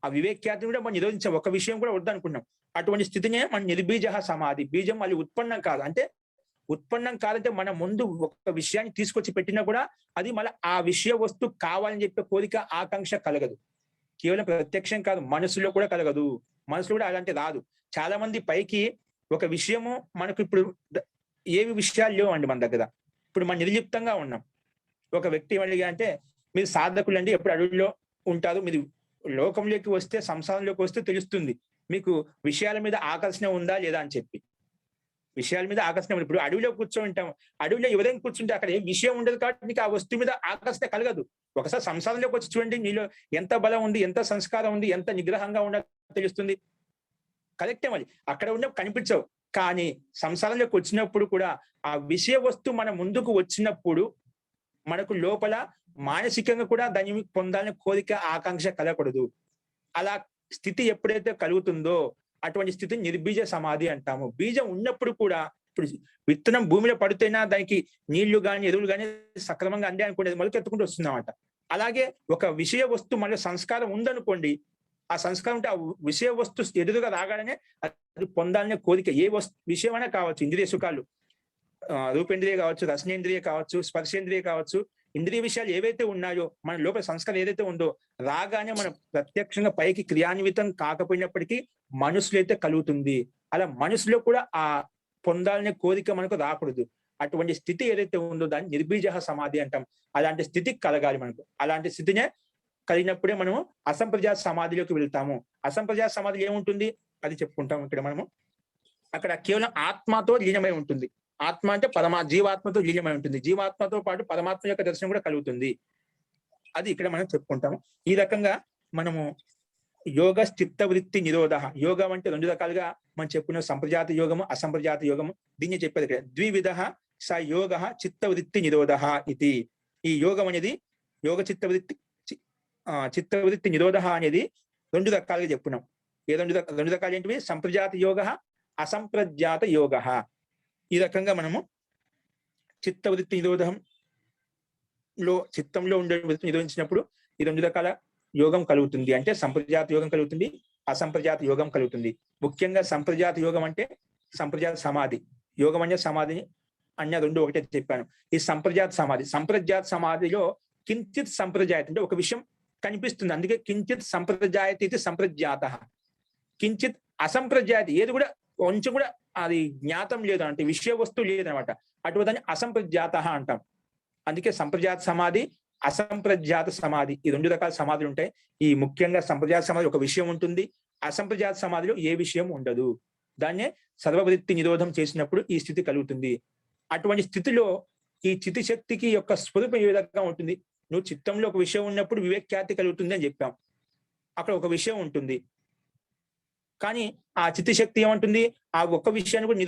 ఆ వివేక్యాతిని కూడా మనం నిరోధించాం, ఒక విషయం కూడా వద్దనుకున్నాం. అటువంటి స్థితినే మన నిర్బీజ సమాధి. బీజం మళ్ళీ ఉత్పన్నం కాదు. అంటే ఉత్పన్నం కాదంటే మన ముందు ఒక విషయాన్ని తీసుకొచ్చి పెట్టినా కూడా అది మళ్ళీ ఆ విషయ వస్తువు కావాలని చెప్పే కోరిక ఆకాంక్ష కలగదు. కేవలం ప్రత్యక్షం కాదు, మనసులో కూడా కలగదు. మనసులో కూడా అలాంటి రాదు. చాలా మంది పైకి ఒక విషయము మనకు ఇప్పుడు ఏవి విషయాలు లేవు అండి మన దగ్గర. ఇప్పుడు మనం నిర్లిప్తంగా ఉన్నాం. ఒక వ్యక్తి ఏమడిగా అంటే మీరు సాధకులు అండి, ఎప్పుడు అడవుల్లో ఉంటారు, మీరు లోకంలోకి వస్తే సంసారంలోకి వస్తే తెలుస్తుంది మీకు విషయాల మీద ఆకర్షణ ఉందా లేదా అని చెప్పి. విషయాల మీద ఆకర్షణ, ఇప్పుడు అడవిలో కూర్చోంటాం, అడవిలో ఎవరైనా కూర్చుంటే అక్కడ ఏ విషయం ఉండదు కాబట్టి నీకు ఆ వస్తువు మీద ఆకర్షణ కలగదు. ఒకసారి సంసారంలోకి వచ్చి చూడండి, నీలో ఎంత బలం ఉంది, ఎంత సంస్కారం ఉంది, ఎంత నిగ్రహంగా ఉన్నది తెలుస్తుంది. కరెక్టే, మరి అక్కడ ఉన్న కనిపించవు. కానీ సంసారంలోకి వచ్చినప్పుడు కూడా ఆ విషయ వస్తువు మన ముందుకు వచ్చినప్పుడు మనకు లోపల మానసికంగా కూడా దాన్ని పొందాలని కోరిక ఆకాంక్ష కలగకూడదు. అలా స్థితి ఎప్పుడైతే కలుగుతుందో అటువంటి స్థితిని నిర్బీజ సమాధి అంటాము. బీజం ఉన్నప్పుడు కూడా, ఇప్పుడు విత్తనం భూమిలో పడితేనా దానికి నీళ్లు కానీ ఎరువులు కానీ సక్రమంగా అందే అనుకోండి, మొలకెత్తుకుంటూ వస్తుందన్నమాట. అలాగే ఒక విషయ వస్తువు మన సంస్కారం ఉందనుకోండి, ఆ సంస్కారం అంటే ఆ విషయ వస్తు ఎదురుగా రాగానే అది పొందాలనే కోరిక, ఏ విషయమైనా కావచ్చు, ఇంద్రియ సుఖాలు, రూపేంద్రియ కావచ్చు, రసనేంద్రియ కావచ్చు, స్పర్శేంద్రియ కావచ్చు, ఇంద్రియ విషయాలు ఏవైతే ఉన్నాయో మన లోపల సంస్కారం ఏదైతే ఉందో రాగానే మనం ప్రత్యక్షంగా పైకి క్రియాన్వితం కాకపోయినప్పటికీ మనసులో అయితే కలుగుతుంది. అలా మనసులో కూడా ఆ పొందాలనే కోరిక మనకు రాకూడదు. అటువంటి స్థితి ఏదైతే ఉందో దాన్ని నిర్బీజ సమాధి అంటాం. అలాంటి స్థితి కలగాలి మనకు. అలాంటి స్థితినే కలిగినప్పుడే మనము అసంప్రజాత సమాధిలోకి వెళ్తాము. అసంప్రజాత సమాధిలో ఏముంటుంది అది చెప్పుకుంటాం ఇక్కడ మనము. అక్కడ కేవలం ఆత్మతో లీనమై ఉంటుంది. ఆత్మ అంటే జీవాత్మతో లీనమై ఉంటుంది. జీవాత్మతో పాటు పరమాత్మ యొక్క దర్శనం కూడా కలుగుతుంది. అది ఇక్కడ మనం చెప్పుకుంటాము. ఈ రకంగా మనము యోగ చిత్త వృత్తి నిరోధ. యోగం అంటే రెండు రకాలుగా మనం చెప్పుకున్న సంప్రజాత యోగము, అసంప్రజాత యోగము. దీన్ని చెప్పేది ఇక్కడ ద్వివిధ స యోగ చిత్త వృత్తి నిరోధ ఇది. ఈ యోగం అనేది యోగ చిత్తవృత్తి నిరోధ అనేది రెండు రకాలుగా చెప్పుకున్నాం. ఏ రెండు రకాలు ఏంటివి? సంప్రజాత యోగ, అసంప్రజాత యోగ. ఈ రకంగా మనము చిత్తవృత్తి నిరోధంలో చిత్తంలో ఉండే వృత్తి నిరోధించినప్పుడు ఈ రెండు రకాల యోగం కలుగుతుంది. అంటే సంప్రజాత యోగం కలుగుతుంది, అసంప్రజాత యోగం కలుగుతుంది. ముఖ్యంగా సంప్రజాత యోగం అంటే సంప్రజాత సమాధి. యోగం అంటే సమాధిని అన్న రెండు ఒకటే చెప్పాను. ఈ సంప్రజాత సమాధిలో కించిత్ సంప్రజాయత అంటే ఒక విషయం కనిపిస్తుంది, అందుకే కించిత్ సంప్రజాయత ఇది సంప్రజాత. కించిత్ అసంప్రజాయత ఏది కూడా కొంచెం కూడా అది జ్ఞాతం లేదు అంటే విషయ వస్తువు లేదనమాట. అటువంటి దాన్ని అసంప్రజాత అంటాం. అందుకే సంప్రజాత సమాధి, అసంప్రజాత సమాధి, ఈ రెండు రకాల సమాధులు ఉంటాయి. ఈ ముఖ్యంగా సంప్రజాత సమాధి ఒక విషయం ఉంటుంది, అసంప్రజాత సమాధిలో ఏ విషయం ఉండదు. దాన్నే సర్వవృత్తి నిరోధం చేసినప్పుడు ఈ స్థితి కలుగుతుంది. అటువంటి స్థితిలో ఈ చితి శక్తికి యొక్క స్వరూపం ఏ విధంగా ఉంటుంది? నువ్వు చిత్తంలో ఒక విషయం ఉన్నప్పుడు వివేక్యాతి కలుగుతుంది అని చెప్పాం. అక్కడ ఒక విషయం ఉంటుంది, కానీ ఆ చిత్తి శక్తి ఏమంటుంది? ఆ ఒక్క విషయాన్ని కూడా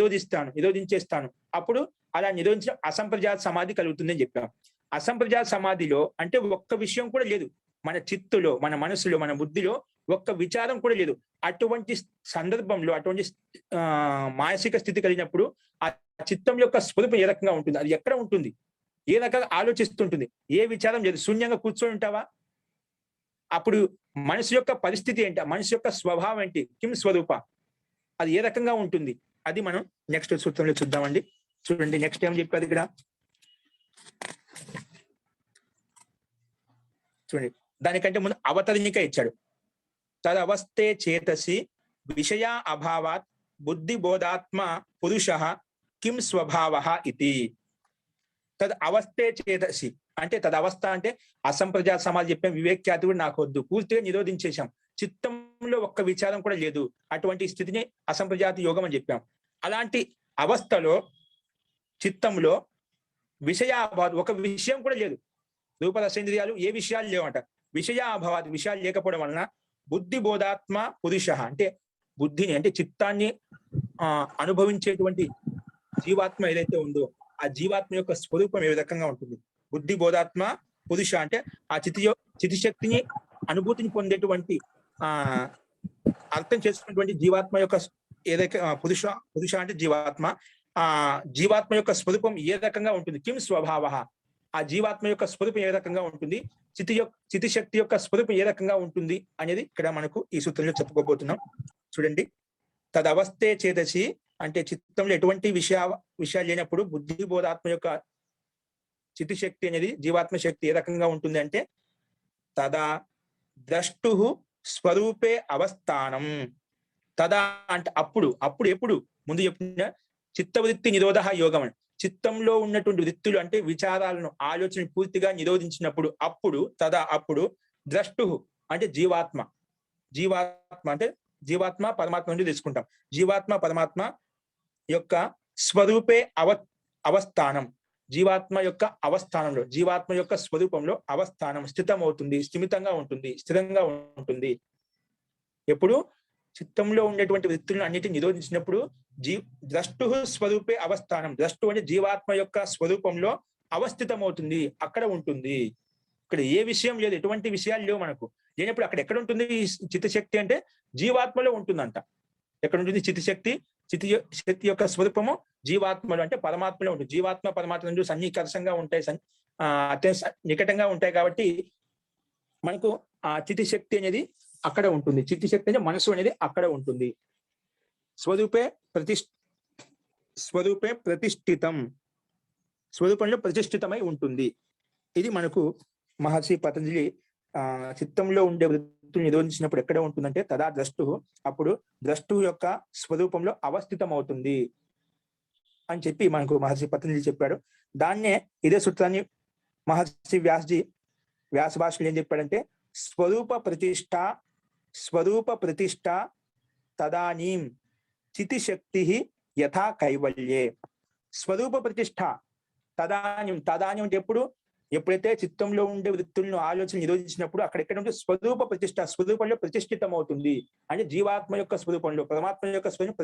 నిరోధించేస్తాను. అప్పుడు అలా నిరోధించిన అసంప్రజాత సమాధి కలుగుతుంది అని చెప్పాం. అసంప్రజాత సమాధిలో అంటే ఒక్క విషయం కూడా లేదు, మన చిత్తులో, మన మనసులో, మన బుద్ధిలో ఒక్క విచారం కూడా లేదు. అటువంటి సందర్భంలో అటువంటి మానసిక స్థితి కలిగినప్పుడు ఆ చిత్తం యొక్క స్వరూపం ఏ రకంగా ఉంటుంది? అది ఎక్కడ ఉంటుంది? ఏ రకంగా ఆలోచిస్తుంటుంది? ఏ విచారం లేదు, శూన్యంగా కూర్చొని ఉంటావా? అప్పుడు మనసు యొక్క పరిస్థితి ఏంటి? మనసు యొక్క స్వభావం ఏంటి? కిం స్వరూప, అది ఏ రకంగా ఉంటుంది? అది మనం నెక్స్ట్ సూత్రంలో చూద్దామండి. చూడండి నెక్స్ట్ ఏం చెప్పారు ఇక్కడ చూడండి. దానికంటే ముందు అవతరణిక ఇచ్చాడు. తదవస్థే చేతసి విషయ అభావాత్ బుద్ధిబోధాత్మ పురుష కిం స్వభావ ఇది. తద్ అవస్థే చేతసి అంటే తదవస్థ అంటే అసంప్రజాత సమాజం చెప్పాం, వివేక్యాతి కూడా నాకు వద్దు, పూర్తిగా నిరోధించేశాం. చిత్తంలో ఒక్క విచారం కూడా లేదు, అటువంటి స్థితిని అసంప్రజాత యోగం అని చెప్పాం. అలాంటి అవస్థలో చిత్తంలో విషయాభావ ఒక విషయం కూడా లేదు, రూపరసేంద్రియాలు ఏ విషయాలు లేవంట. విషయాభావాత్ విషయాలు లేకపోవడం వలన బుద్ధి బోధాత్మ పురుష అంటే బుద్ధిని అంటే చిత్తాన్ని అనుభవించేటువంటి జీవాత్మ ఏదైతే ఉందో ఆ జీవాత్మ యొక్క స్వరూపం ఏ విధంగా ఉంటుంది. బుద్ధి బోధాత్మ పురుష అంటే ఆ చితిశక్తిని అనుభూతిని పొందేటువంటి అర్థం చేసుకున్నటువంటి జీవాత్మ యొక్క ఏదైతే పురుష అంటే జీవాత్మ, జీవాత్మ యొక్క స్వరూపం ఏ రకంగా ఉంటుంది. కిం స్వభావ ఆ జీవాత్మ యొక్క స్వరూపం ఏ రకంగా ఉంటుంది, చితిశక్తి యొక్క స్వరూపం ఏ రకంగా ఉంటుంది అనేది ఇక్కడ మనకు ఈ సూత్రంలో చెప్పుకోబోతున్నాం. చూడండి, తదవస్థే చేతసి అంటే చిత్తంలో ఎటువంటి విషయాలు లేనప్పుడు బుద్ధి బోధాత్మ యొక్క చితిశక్తి అనేది జీవాత్మ శక్తి ఏ రకంగా ఉంటుంది అంటే తదా ద్రష్టు స్వరూపే అవస్థానం. తదా అంటే అప్పుడు ఎప్పుడు ముందు చెప్పిన చిత్తవృత్తి నిరోధ యోగం అని, చిత్తంలో ఉన్నటువంటి వృత్తులు అంటే విచారాలను ఆలోచన పూర్తిగా నిరోధించినప్పుడు అప్పుడు ద్రష్టు అంటే జీవాత్మ అంటే జీవాత్మ పరమాత్మ నుండి తెలుసుకుంటాం. జీవాత్మ పరమాత్మ యొక్క స్వరూపే అవస్థానం, జీవాత్మ యొక్క అవస్థానంలో జీవాత్మ యొక్క స్వరూపంలో అవస్థానం స్థితమవుతుంది, స్థిమితంగా ఉంటుంది, స్థిరంగా ఉంటుంది. ఎప్పుడు చిత్తంలో ఉండేటువంటి వృత్తులను అన్నిటిని నిరోధించినప్పుడు ద్రష్టు స్వరూపే అవస్థానం, ద్రష్టు అంటే జీవాత్మ యొక్క స్వరూపంలో అవస్థితమవుతుంది, అక్కడ ఉంటుంది. ఇక్కడ ఏ విషయం లేదు, ఎటువంటి విషయాలు లేవు మనకు. లేనప్పుడు అక్కడ ఎక్కడ ఉంటుంది ఈ చిత్తశక్తి అంటే జీవాత్మలో ఉంటుందంట. ఎక్కడ ఉంటుంది చిత్తశక్తి యొక్క స్వరూపము జీవాత్మలో అంటే పరమాత్మలో ఉంటుంది. జీవాత్మ పరమాత్మ రెండు సన్నికర్షంగా ఉంటాయి, అత్యంత నికటంగా ఉంటాయి. కాబట్టి మనకు ఆ చిత్తశక్తి అనేది అక్కడ ఉంటుంది. చిత్తశక్తి అంటే మనసు అనేది అక్కడ ఉంటుంది. స్వరూపే ప్రతిష్ఠితం, స్వరూపంలో ప్రతిష్ఠితమై ఉంటుంది. ఇది మనకు మహర్షి పతంజలి చిత్తంలో ఉండే వృత్తులు నిరోధించినప్పుడు ఎక్కడ ఉంటుందంటే తదా ద్రష్టు, అప్పుడు ద్రష్టు యొక్క స్వరూపంలో అవస్థితం అవుతుంది అని చెప్పి మనకు మహర్షి పతంజలి చెప్పాడు. దాన్నే ఇదే సూత్రాన్ని మహర్షి వ్యాస భాషలో ఏం చెప్పాడంటే స్వరూప ప్రతిష్ట తదానీం చితిశక్తి యథా కైవల్యే. స్వరూప ప్రతిష్ట తదానీం అంటే ఎప్పుడైతే చిత్తంలో ఉండే వృత్తులను ఆలోచన నిరోధించినప్పుడు అక్కడ ఎక్కడ ఉంటే స్వరూప ప్రతిష్ట, స్వరూపంలో ప్రతిష్ఠితం అవుతుంది అంటే జీవాత్మ యొక్క స్వరూపంలో పరమాత్మ యొక్క స్వరూపం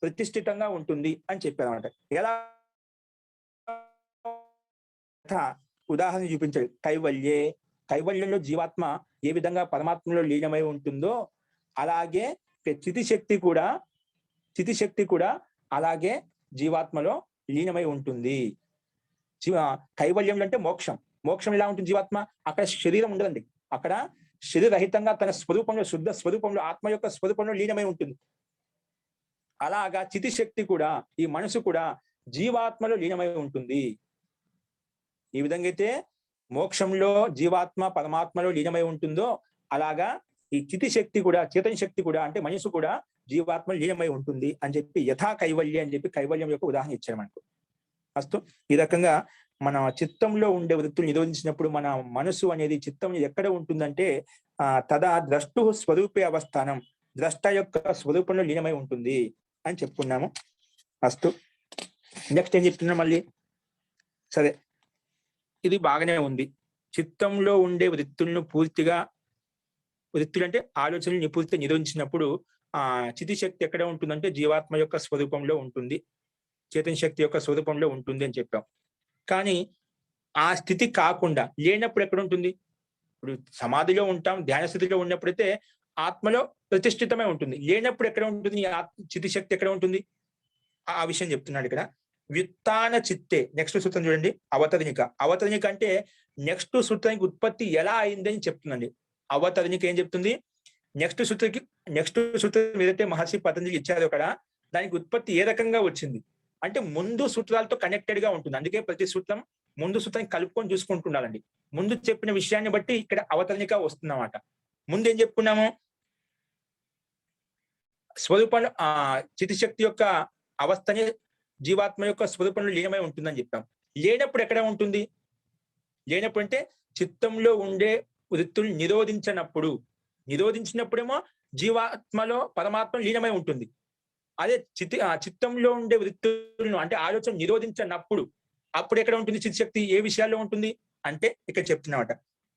ప్రతిష్ఠితంగా ఉంటుంది అని చెప్పారు అన్నమాట. ఎలా ఉదాహరణ చూపించాడు. కైవల్యంలో జీవాత్మ ఏ విధంగా పరమాత్మలో లీనమై ఉంటుందో అలాగే చితిశక్తి కూడా అలాగే జీవాత్మలో లీనమై ఉంటుంది. కైవల్యం అంటే మోక్షం ఎలా ఉంటుంది జీవాత్మ, అక్కడ శరీరం ఉండదండి, అక్కడ శరీరరహితంగా తన స్వరూపంలో శుద్ధ స్వరూపంలో ఆత్మ యొక్క స్వరూపంలో లీనమై ఉంటుంది. అలాగా చితిశక్తి కూడా ఈ మనసు కూడా జీవాత్మలో లీనమై ఉంటుంది. ఈ విధంగా అయితే మోక్షంలో జీవాత్మ పరమాత్మలో లీనమై ఉంటుందో అలాగా ఈ చితిశక్తి కూడా చేతన శక్తి కూడా అంటే మనసు కూడా జీవాత్మ లీనమై ఉంటుంది అని చెప్పి యథా కైవల్యం అని చెప్పి కైవల్యం యొక్క ఉదాహరణ ఇచ్చారు మనకు. అస్తు ఈ రకంగా మన చిత్తంలో ఉండే వృత్తులు నిరోధించినప్పుడు మన మనసు అనేది చిత్తం ఎక్కడ ఉంటుందంటే తదా ద్రష్టు స్వరూపే అవస్థానం, ద్రష్ట యొక్క స్వరూపంలో లీనమై ఉంటుంది అని చెప్పుకున్నాము. అస్తు నెక్స్ట్ ఏం చెప్తున్నా మళ్ళీ, సరే ఇది బాగానే ఉంది. చిత్తంలో ఉండే వృత్తులను వృత్తులు అంటే ఆలోచనలు పూర్తిగా నిరోధించినప్పుడు చితిశక్తి ఎక్కడ ఉంటుందంటే జీవాత్మ యొక్క స్వరూపంలో ఉంటుంది, చేతన శక్తి యొక్క స్వరూపంలో ఉంటుంది అని చెప్పాం. కానీ ఆ స్థితి కాకుండా లేనప్పుడు ఎక్కడ ఉంటుంది? ఇప్పుడు సమాధిలో ఉంటాం, ధ్యాన స్థితిలో ఉన్నప్పుడైతే ఆత్మలో ప్రతిష్ఠితమై ఉంటుంది. లేనప్పుడు ఎక్కడ ఉంటుంది? చితిశక్తి ఎక్కడ ఉంటుంది? ఆ విషయం చెప్తున్నాడు ఇక్కడ. వ్యుత్థాన చిత్తే నెక్స్ట్ సూత్రం చూడండి. అవతరణిక అంటే నెక్స్ట్ సూత్రానికి ఉత్పత్తి ఎలా అయిందని చెప్తుందండి. అవతరణిక ఏం చెప్తుంది? నెక్స్ట్ సూత్రం ఏదైతే మహర్షి పతంజలి ఇచ్చారో అక్కడ దానికి ఉత్పత్తి ఏ రకంగా వచ్చింది అంటే ముందు సూత్రాలతో కనెక్టెడ్ గా ఉంటుంది. అందుకే ప్రతి సూత్రం ముందు సూత్రాన్ని కలుపుకొని చూసుకుంటుండాలండి. ముందు చెప్పిన విషయాన్ని బట్టి ఇక్కడ అవతరణిక వస్తుందన్నమాట. ముందు ఏం చెప్పుకున్నాము? స్వరూపంలో చితిశక్తి యొక్క అవస్థని జీవాత్మ యొక్క స్వరూపంలో లీనమై ఉంటుందని చెప్పాం. లేనప్పుడు ఎక్కడ ఉంటుంది? లేనప్పుడు అంటే చిత్తంలో ఉండే వృత్తులు నిరోధించినప్పుడేమో జీవాత్మలో పరమాత్మ లీనమై ఉంటుంది. అదే చిత్తంలో ఉండే వృత్తులను అంటే ఆలోచన నిరోధించినప్పుడు అప్పుడు ఎక్కడ ఉంటుంది చిత్శక్తి? ఏ విషయాల్లో ఉంటుంది అంటే ఇక్కడ చెప్తున్నమాట.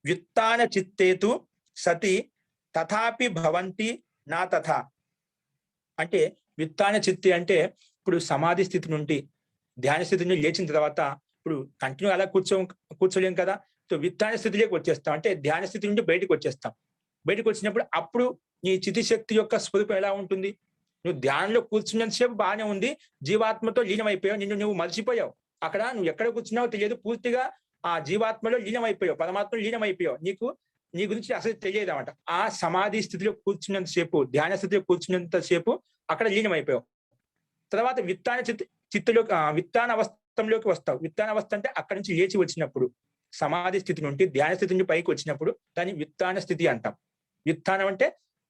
వ్యుత్థాన చిత్తేతు సతి తథాపి భవంతి నా తథా. అంటే వ్యుత్థాన చిత్తి అంటే ఇప్పుడు సమాధి స్థితి నుండి ధ్యాన స్థితి నుండి లేచిన తర్వాత ఇప్పుడు కంటిన్యూ అలా కూర్చోలేం కదా. సో వ్యుత్థాన స్థితిలోకి వచ్చేస్తాం, అంటే ధ్యాన స్థితి నుండి బయటకు వచ్చేస్తాం. బయటకు వచ్చినప్పుడు అప్పుడు నీ చితిశక్తి యొక్క స్వరూపం ఎలా ఉంటుంది? నువ్వు ధ్యానంలో కూర్చున్నంతసేపు బాగానే ఉంది, జీవాత్మతో లీనమైపోయావు, నువ్వు మర్చిపోయావు. అక్కడ నువ్వు ఎక్కడ కూర్చున్నావో తెలియదు, పూర్తిగా ఆ జీవాత్మలో లీనమైపోయావు, పరమాత్మలో లీనమైపోయావు. నీ గురించి అసలు తెలియదు అనమాట. ఆ సమాధి స్థితిలో కూర్చున్నంతసేపు, ధ్యాన స్థితిలో కూర్చున్నంతసేపు అక్కడ లీనమైపోయావు. తర్వాత విత్తాన అవస్థలోకి వస్తావు. విత్తాన అవస్థ అంటే అక్కడి నుంచి లేచి వచ్చినప్పుడు, సమాధి స్థితి నుండి ధ్యాన స్థితి నుండి పైకి వచ్చినప్పుడు దాన్ని వ్యుత్థాన స్థితి అంటాం. వ్యుత్థానం అంటే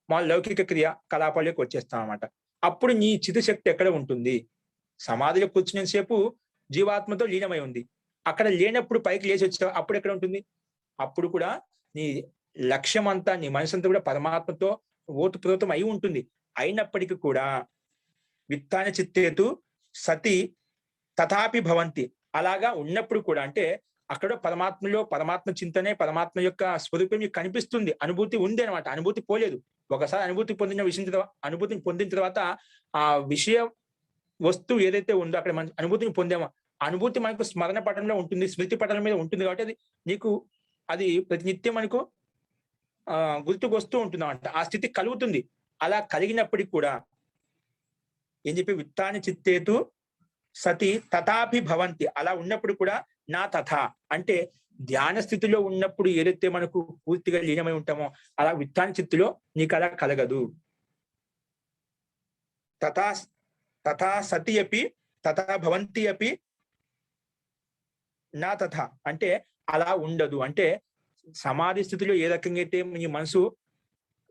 మా లౌకిక క్రియాకలాపాలకు వచ్చేస్తాం అన్నమాట. అప్పుడు నీ చితిశక్తి ఎక్కడ ఉంటుంది? సమాధిలో కూర్చునేసేపు జీవాత్మతో లీనమై ఉంది. అక్కడ లేనప్పుడు పైకి లేచి వచ్చావు, అప్పుడు ఎక్కడ ఉంటుంది? అప్పుడు కూడా నీ లక్ష్యం అంతా, నీ మనసంతా కూడా పరమాత్మతో ఓతుప్రోతం అయి ఉంటుంది. అయినప్పటికీ కూడా విత్తాన చిత్తేతు సతి తథాపి భవంతి, అలాగా ఉన్నప్పుడు కూడా అంటే అక్కడ పరమాత్మలో పరమాత్మ చింతనే, పరమాత్మ యొక్క స్వరూపం మీకు కనిపిస్తుంది, అనుభూతి ఉంది అనమాట. అనుభూతి పోలేదు. ఒకసారి అనుభూతిని పొందిన తర్వాత ఆ విషయ వస్తువు ఏదైతే ఉందో అక్కడ మన అనుభూతిని పొందామో, అనుభూతి మనకు స్మరణ పటంలో ఉంటుంది, స్మృతి పటం మీద ఉంటుంది. కాబట్టి అది నీకు అది ప్రతినిత్యం మనకు గుర్తుకు వస్తూ ఉంటుంది అన్నమాట. ఆ స్థితి కలుగుతుంది. అలా కలిగినప్పటికీ కూడా ఏం చెప్పి విత్తాని చిత్తేతు సతి తథాపి భవంతి, అలా ఉన్నప్పుడు కూడా నా తథా అంటే ధ్యాన స్థితిలో ఉన్నప్పుడు ఏదైతే మనకు పూర్తిగా లీనమై ఉంటామో అలా విత్తాని చిత్తులో నీకు అలా కలగదు. తథా సతి అపి తథా భవంతి అపి నా తథా అంటే అలా ఉండదు. అంటే సమాధి స్థితిలో ఏ రకంగా అయితే నీ మనసు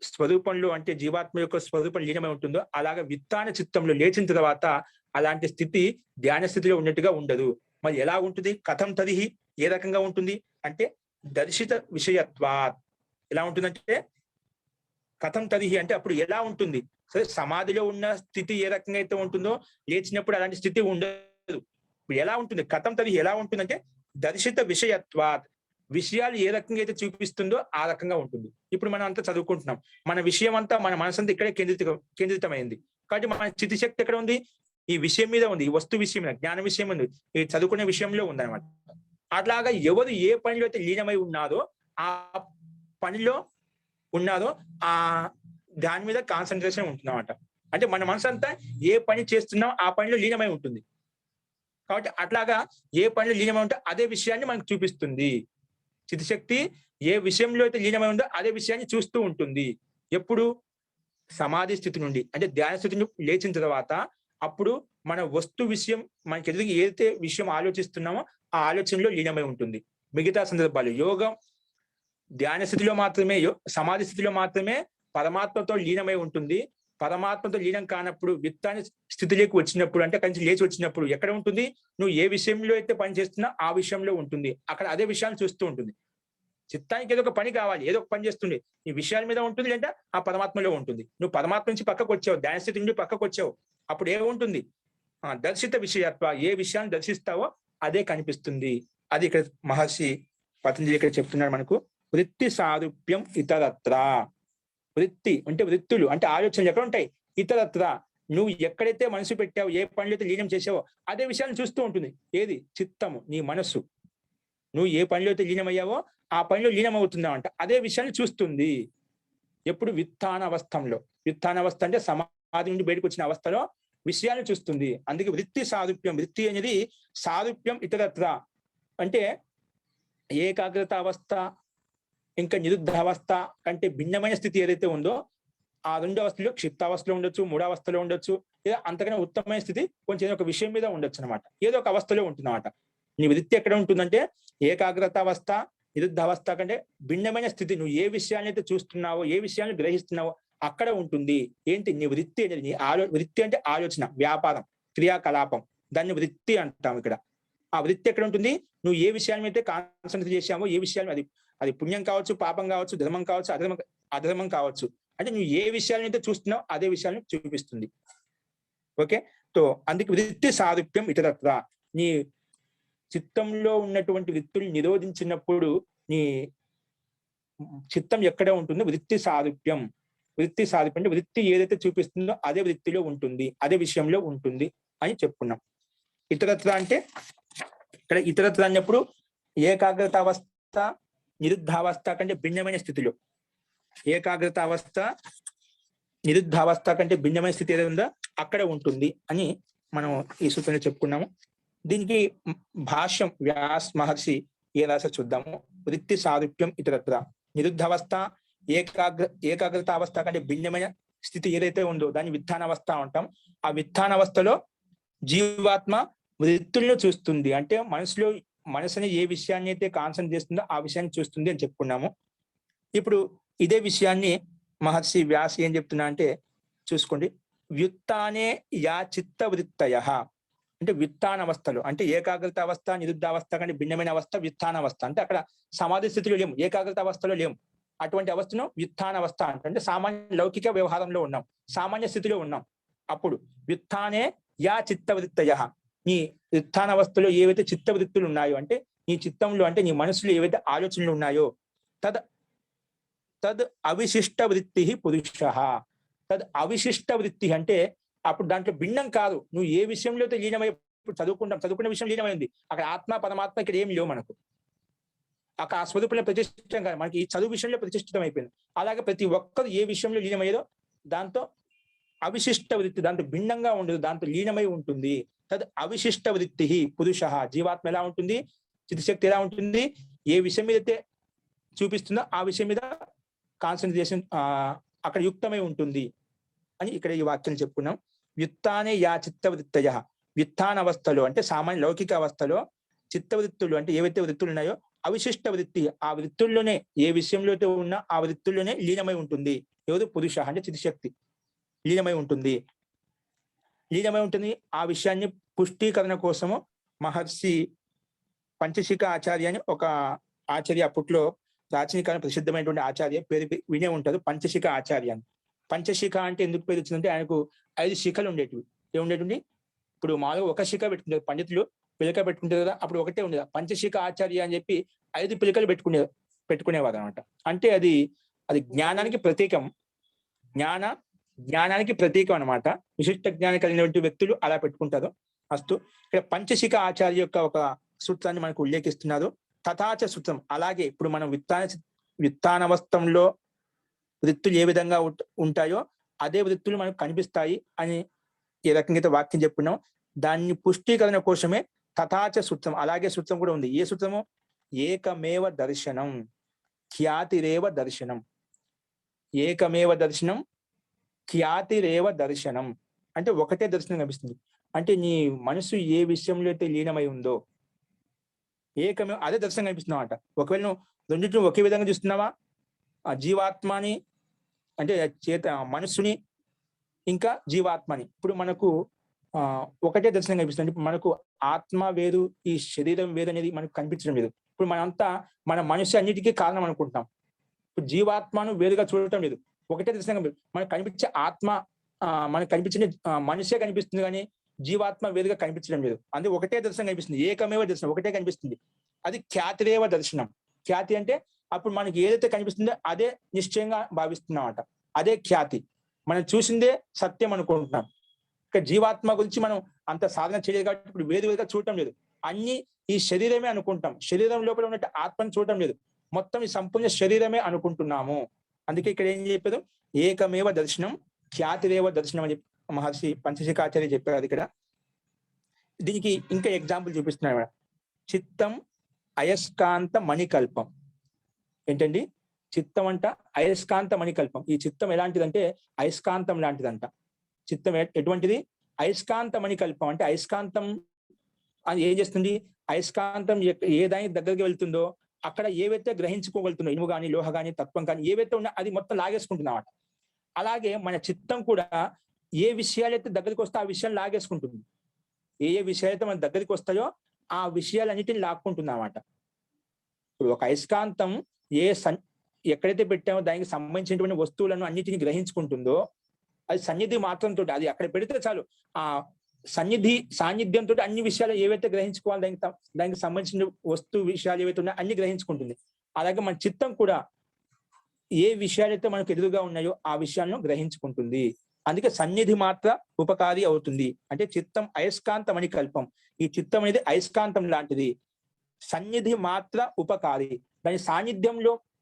స్వరూపంలో అంటే జీవాత్మ యొక్క స్వరూపం లీనమై ఉంటుందో అలాగా విత్తాన చిత్తంలో లేచిన తర్వాత అలాంటి స్థితి ధ్యాన స్థితిలో ఉన్నట్టుగా ఉండదు. మరి ఎలా ఉంటుంది? కథం తదిహి, ఏ రకంగా ఉంటుంది అంటే దర్శిత విషయత్వాత్. ఎలా ఉంటుందంటే కథం తదిహి అంటే అప్పుడు ఎలా ఉంటుంది? సరే, సమాధిలో ఉన్న స్థితి ఏ రకంగా అయితే ఉంటుందో లేచినప్పుడు అలాంటి స్థితి ఉండదు. ఇప్పుడు ఎలా ఉంటుంది? కథం తదిహి ఎలా ఉంటుందంటే దర్శిత విషయత్వాత్, విషయాలు ఏ రకంగా అయితే చూపిస్తుందో ఆ రకంగా ఉంటుంది. ఇప్పుడు మనం అంతా చదువుకుంటున్నాం, మన విషయం అంతా, మన మనసంతా ఇక్కడే కేంద్రితమైంది. కాబట్టి మన చితిశక్తి ఎక్కడ ఉంది? ఈ విషయం మీద ఉంది, ఈ వస్తు విషయం మీద, జ్ఞాన విషయం ఉంది, ఈ చదువుకునే విషయంలో ఉందన్నమాట. అట్లాగా ఎవరు ఏ పనిలో అయితే లీనమై ఉన్నారో ఆ పనిలో ఆ దాని మీద కాన్సన్ట్రేషన్ ఉంటుందన్నమాట. అంటే మన మనసు అంతా ఏ పని చేస్తున్నాం ఆ పనిలో లీనమై ఉంటుంది. కాబట్టి అట్లాగా ఏ పనిలో లీనమై ఉంటే అదే విషయాన్ని మనకు చూపిస్తుంది. చితిశక్తి ఏ విషయంలో అయితే లీనమై ఉందో అదే విషయాన్ని చూస్తూ ఉంటుంది. ఎప్పుడు? సమాధి స్థితి నుండి అంటే ధ్యాన స్థితి నుండి లేచిన తర్వాత అప్పుడు మన వస్తు విషయం, మనకి ఎదురు ఏదైతే విషయం ఆలోచిస్తున్నామో ఆ ఆలోచనలో లీనమై ఉంటుంది. మిగతా సందర్భాలు యోగం ధ్యాన స్థితిలో మాత్రమే, సమాధి స్థితిలో మాత్రమే పరమాత్మతో లీనమై ఉంటుంది. పరమాత్మతో లీనం కానప్పుడు విత్తాని స్థితిలోకి వచ్చినప్పుడు అంటే కంచి లేచి వచ్చినప్పుడు ఎక్కడ ఉంటుంది? నువ్వు ఏ విషయంలో అయితే పని చేస్తున్నా ఆ విషయంలో ఉంటుంది. అక్కడ అదే విషయాన్ని చూస్తూ ఉంటుంది. చిత్తానికి ఏదో ఒక పని కావాలి, ఏదో ఒక పని చేస్తుంది, ఈ విషయాల మీద ఉంటుంది లేదా ఆ పరమాత్మలో ఉంటుంది. నువ్వు పరమాత్మ నుంచి పక్కకు వచ్చావు, ధ్యాన స్థితి నుండి పక్కకు వచ్చావు, అప్పుడు ఏముంటుంది? దర్శిత విషయత్వ, ఏ విషయాన్ని దర్శిస్తావో అదే కనిపిస్తుంది. అది ఇక్కడ మహర్షి పతంజలి ఇక్కడ చెప్తున్నాడు మనకు. వృత్తి సారూప్యం ఇతరత్ర. వృత్తి అంటే వృత్తులు అంటే ఆలోచనలు ఎక్కడ ఉంటాయి? ఇతరత్ర, నువ్వు ఎక్కడైతే మనసు పెట్టావు, ఏ పనులు అయితే లీనం చేసావో అదే విషయాన్ని చూస్తూ ఉంటుంది. ఏది? చిత్తము, నీ మనస్సు. నువ్వు ఏ పనిలో అయితే లీనమయ్యావో ఆ పనిలో లీనమవుతుందామంట, అదే విషయాన్ని చూస్తుంది. ఎప్పుడు? విత్తాన అవస్థ అంటే సమాధి నుండి బయటకు వచ్చిన అవస్థలో విషయాన్ని చూస్తుంది. అందుకే వృత్తి సారూప్యం. వృత్తి అనేది సారూప్యం ఇతరత్ర అంటే ఏకాగ్రత అవస్థ ఇంకా నిరుద్ధ అవస్థ కంటే భిన్నమైన స్థితి ఏదైతే ఉందో ఆ రెండు అవస్థలో క్షిప్తావస్థలో ఉండొచ్చు, మూడావస్థలో ఉండొచ్చు, లేదా అంతకన్నా ఉత్తమమైన స్థితి కొంచెం ఒక విషయం మీద ఉండొచ్చు అనమాట. ఏదో ఒక అవస్థలో ఉంటుందన్నమాట. నీ వృత్తి ఎక్కడ ఉంటుందంటే ఏకాగ్రత అవస్థ, నిరుద్ధ అవస్థ కంటే భిన్నమైన స్థితి. నువ్వు ఏ విషయాన్ని అయితే చూస్తున్నావో, ఏ విషయాన్ని గ్రహిస్తున్నావో అక్కడ ఉంటుంది. ఏంటి నీ వృత్తి అనేది, నీ వృత్తి అంటే ఆలోచన, వ్యాపారం, క్రియాకలాపం, దాన్ని వృత్తి అంటాం ఇక్కడ. ఆ వృత్తి ఎక్కడ ఉంటుంది? నువ్వు ఏ విషయాన్ని అయితే కాన్సన్ట్రేట్ చేశామో, ఏ విషయాన్ని, అది అది పుణ్యం కావచ్చు, పాపం కావచ్చు, ధర్మం కావచ్చు, అధర్మం కావచ్చు. అంటే నువ్వు ఏ విషయాన్ని అయితే చూస్తున్నావు అదే విషయాన్ని చూపిస్తుంది. ఓకే. సో అందుకే వృత్తి సారూప్యం ఇతరత్ర. నీ చిత్తంలో ఉన్నటువంటి వృత్తులు నిరోధించినప్పుడు నీ చిత్తం ఎక్కడ ఉంటుందో వృత్తి సారూప్యం. వృత్తి సారూప్యం అంటే వృత్తి ఏదైతే చూపిస్తుందో అదే వృత్తిలో ఉంటుంది, అదే విషయంలో ఉంటుంది అని చెప్పుకున్నాం. ఇతరత్ర అంటే ఇక్కడ ఇతరత్ర అన్నప్పుడు ఏకాగ్రత అవస్థ, నిరుద్ధావస్థ కంటే భిన్నమైన స్థితిలో, ఏకాగ్రత అవస్థ, నిరుద్ధావస్థ కంటే భిన్నమైన స్థితి ఏదైతే ఉందో అక్కడ ఉంటుంది అని మనం ఈ సూత్రంలో చెప్పుకున్నాము. దీనికి భాష్యం వ్యాస్ మహర్షి ఏ రాసో చూద్దాము. వృత్తి సారూప్యం ఇతరత్ర, నిరుద్ధావస్థ, ఏకాగ్రత అవస్థ కంటే భిన్నమైన స్థితి ఏదైతే ఉందో దాన్ని విత్థానావస్థ అంటాం. ఆ విత్థానావస్థలో జీవాత్మ వృత్తులను చూస్తుంది. అంటే మనసుని ఏ విషయాన్ని అయితే కాన్సన్ట్రేట్ చేస్తుందో ఆ విషయాన్ని చూస్తుంది అని చెప్పుకున్నాము. ఇప్పుడు ఇదే విషయాన్ని మహర్షి వ్యాస్ ఏం చెప్తున్నా అంటే చూసుకోండి. వ్యుత్థానే యా చిత్త వృత్తయ అంటే వ్యుత్థానవస్థలో, అంటే ఏకాగ్రత అవస్థ, నిరుద్ధావస్థ కంటే భిన్నమైన అవస్థ వ్యుత్థానవస్థ. అంటే అక్కడ సమాధి స్థితిలో లేము, ఏకాగ్రత అవస్థలో లేము. అటువంటి అవస్థను వ్యుత్థానవస్థ అంటే సామాన్య లౌకిక వ్యవహారంలో ఉన్నాం, సామాన్య స్థితిలో ఉన్నాం. అప్పుడు వ్యుత్థానే యా చిత్తవృత్తయ, నీ వ్యుత్థానవస్థలో ఏవైతే చిత్తవృత్తులు ఉన్నాయో, అంటే నీ చిత్తంలో అంటే నీ మనసులో ఏవైతే ఆలోచనలు ఉన్నాయో, తద్ అవిశిష్ట వృత్తి పురుష. తద్ అవిశిష్ట వృత్తి అంటే అప్పుడు దాంట్లో భిన్నం కాదు. నువ్వు ఏ విషయంలో అయితే లీనమై, ఇప్పుడు చదువుకున్న విషయం లీనమైంది, అక్కడ ఆత్మ పరమాత్మ ఇక్కడ ఏం లేవు మనకు. అక్కడ ఆ స్వరూపంలో ప్రతిష్ఠితం కాదు, మనకి ఈ చదువు విషయంలో ప్రతిష్ఠితం అయిపోయింది. అలాగే ప్రతి ఒక్కరు ఏ విషయంలో లీనమయ్యేదో దాంతో అవిశిష్ట వృత్తి, దాంతో భిన్నంగా ఉండదు, దాంతో లీనమై ఉంటుంది. తద్ అవిశిష్ట వృత్తి పురుష. జీవాత్మ ఎలా ఉంటుంది, చిత్తశక్తి ఎలా ఉంటుంది, ఏ విషయం మీద అయితే చూపిస్తుందో ఆ విషయం మీద కాన్సన్ట్రేషన్ అక్కడ యుక్తమై ఉంటుంది అని ఇక్కడ ఈ వాక్యం చెప్పుకున్నాం. వ్యుత్థానే యా చిత్తవృత్తయ, వ్యుత్థాన అవస్థలో అంటే సామాన్య లౌకిక అవస్థలో చిత్తవృత్తులు అంటే ఏవైతే వృత్తులు ఉన్నాయో అవిశిష్ట వృత్తి, ఆ వృత్తుల్లోనే ఏ విషయంలో అయితే ఉన్నా ఆ వృత్తుల్లోనే లీనమై ఉంటుంది. ఎవరు? పురుష అంటే చిత్తశక్తి లీనమై ఉంటుంది. ఆ విషయాన్ని పుష్టీకరణ కోసము మహర్షి పంచశిఖ ఆచార్య అని ఒక ఆచార్య, అప్పట్లో ప్రాచీన కాలం ప్రసిద్ధమైనటువంటి ఆచార్య, పేరు వినే ఉంటారు, పంచశిఖ ఆచార్య అని. పంచశిఖ అంటే ఎందుకు పేరు వచ్చిందంటే ఆయనకు 5 శిఖలు ఉండేటివి. ఏముండేటువంటి? ఇప్పుడు మామూలుగా ఒక శిఖ పెట్టుకుంటారు పండితులు, పిలక పెట్టుకుంటారు కదా, అప్పుడు ఒకటే ఉండేది. పంచశిఖ ఆచార్య అని చెప్పి 5 పిలకలు పెట్టుకునేవారు అనమాట. అంటే అది జ్ఞానానికి ప్రతీకం, జ్ఞానానికి ప్రతీకం అనమాట. విశిష్ట జ్ఞానం కలిగినటువంటి వ్యక్తులు అలా పెట్టుకుంటారు. అస్తు ఇక్కడ పంచశిఖ ఆచార్య యొక్క ఒక సూత్రాన్ని మనకు ఉల్లేఖిస్తున్నారు. తథాచ సూత్రం, అలాగే ఇప్పుడు మనం విత్తానవస్థంలో వృత్తులు ఏ విధంగా ఉంటాయో అదే వృత్తులు మనకు కనిపిస్తాయి అని ఏ రకంగా వాక్యం చెప్పుకున్నాం. దాన్ని పుష్టీకరణ కోసమే తథాచ సూత్రం, అలాగే సూత్రం కూడా ఉంది. ఏ సూత్రము? ఏకమేవ దర్శనం ఖ్యాతిరేవ దర్శనం. ఏకమేవ దర్శనం ఖ్యాతిరేవ దర్శనం అంటే ఒకటే దర్శనం కనిపిస్తుంది. అంటే నీ మనసు ఏ విషయంలో అయితే లీనమై ఉందో ఏకమే అదే దర్శనం కనిపిస్తుంది అన్నమాట. ఒకవేళ నువ్వు రెండింటిని ఒకే విధంగా చూస్తున్నావా, ఆ జీవాత్మని అంటే మనస్సుని ఇంకా జీవాత్మని, ఇప్పుడు మనకు ఒకటే దర్శనం కనిపిస్తుంది. మనకు ఆత్మ వేరు, ఈ శరీరం వేరు అనేది మనకు కనిపించడం లేదు. ఇప్పుడు మనంతా మన మనసు అన్నిటికీ కారణం అనుకుంటున్నాం. ఇప్పుడు జీవాత్మను వేరుగా చూడటం లేదు, ఒకటే దర్శనం. మనకు కనిపించే ఆత్మ, మనకు కనిపించిన మనిషే కనిపిస్తుంది కానీ జీవాత్మ వేరుగా కనిపించడం లేదు. అందుకే ఒకటే దర్శనం కనిపిస్తుంది, ఏకమేవ దర్శనం, ఒకటే కనిపిస్తుంది. అది ఖ్యాతిరేవ దర్శనం. ఖ్యాతి అంటే అప్పుడు మనకి ఏదైతే కనిపిస్తుందో అదే నిశ్చయంగా భావిస్తున్నాం అట, అదే ఖ్యాతి. మనం చూసిందే సత్యం అనుకుంటున్నాం. ఇక జీవాత్మ గురించి మనం అంత సాధన చేయలేదు కాబట్టి ఇప్పుడు వేరుగా చూడటం లేదు, అన్ని ఈ శరీరమే అనుకుంటాం. శరీరం లోపల ఉన్నట్టు ఆత్మను చూడటం లేదు, మొత్తం ఈ సంపూర్ణ శరీరమే అనుకుంటున్నాము. అందుకే ఇక్కడ ఏం చెప్పారు? ఏకమేవ దర్శనం ఖ్యాతిరేవ దర్శనం అని చెప్పి మహర్షి పంచశిఖాచార్య చెప్పారు. ఇక్కడ దీనికి ఇంకా ఎగ్జాంపుల్ చూపిస్తున్నాడు. చిత్తం అయస్కాంత మణికల్పం. ఏంటండి? చిత్తం అంట అయస్కాంత మణికల్పం. ఈ చిత్తం ఎలాంటిదంటే అయస్కాంతం లాంటిదంట. చిత్తం ఎటువంటిది? అయస్కాంత మణికల్పం. అంటే అయస్కాంతం అది ఏం చేస్తుంది? అయస్కాంతం ఏ దానికి దగ్గరికి వెళ్తుందో అక్కడ ఏవైతే గ్రహించుకోగలుగుతుందో, ఇనుము కానీ లోహ కానీ తత్వం కానీ ఏవైతే ఉన్నా అది మొత్తం లాగేసుకుంటున్నమాట. అలాగే మన చిత్తం కూడా ఏ విషయాలైతే దగ్గరికి వస్తే ఆ విషయాలు లాగేసుకుంటుంది. ఏ ఏ విషయాలైతే మన దగ్గరికి వస్తాయో ఆ విషయాలన్నిటిని లాక్కుంటుంది అన్నమాట. ఇప్పుడు ఒక అయస్కాంతం ఏ ఎక్కడైతే పెట్టామో దానికి సంబంధించినటువంటి వస్తువులను అన్నిటిని గ్రహించుకుంటుందో అది సన్నిధి మాత్రంతో, అది అక్కడ పెడితే చాలు ఆ సాన్నిధ్యంతో అన్ని విషయాలు ఏవైతే గ్రహించుకోవాలి దానికి సంబంధించిన వస్తువు విషయాలు ఏవైతే ఉన్నాయో అన్ని గ్రహించుకుంటుంది. అలాగే మన చిత్తం కూడా ఏ విషయాలైతే మనకు ఎదురుగా ఉన్నాయో ఆ విషయాలను గ్రహించుకుంటుంది. అందుకే సన్నిధి మాత్ర ఉపకారి అవుతుంది. అంటే చిత్తం అయస్కాంతం అని కల్పం. ఈ చిత్తం అనేది అయస్కాంతం లాంటిది. సన్నిధి మాత్ర ఉపకారి, దాని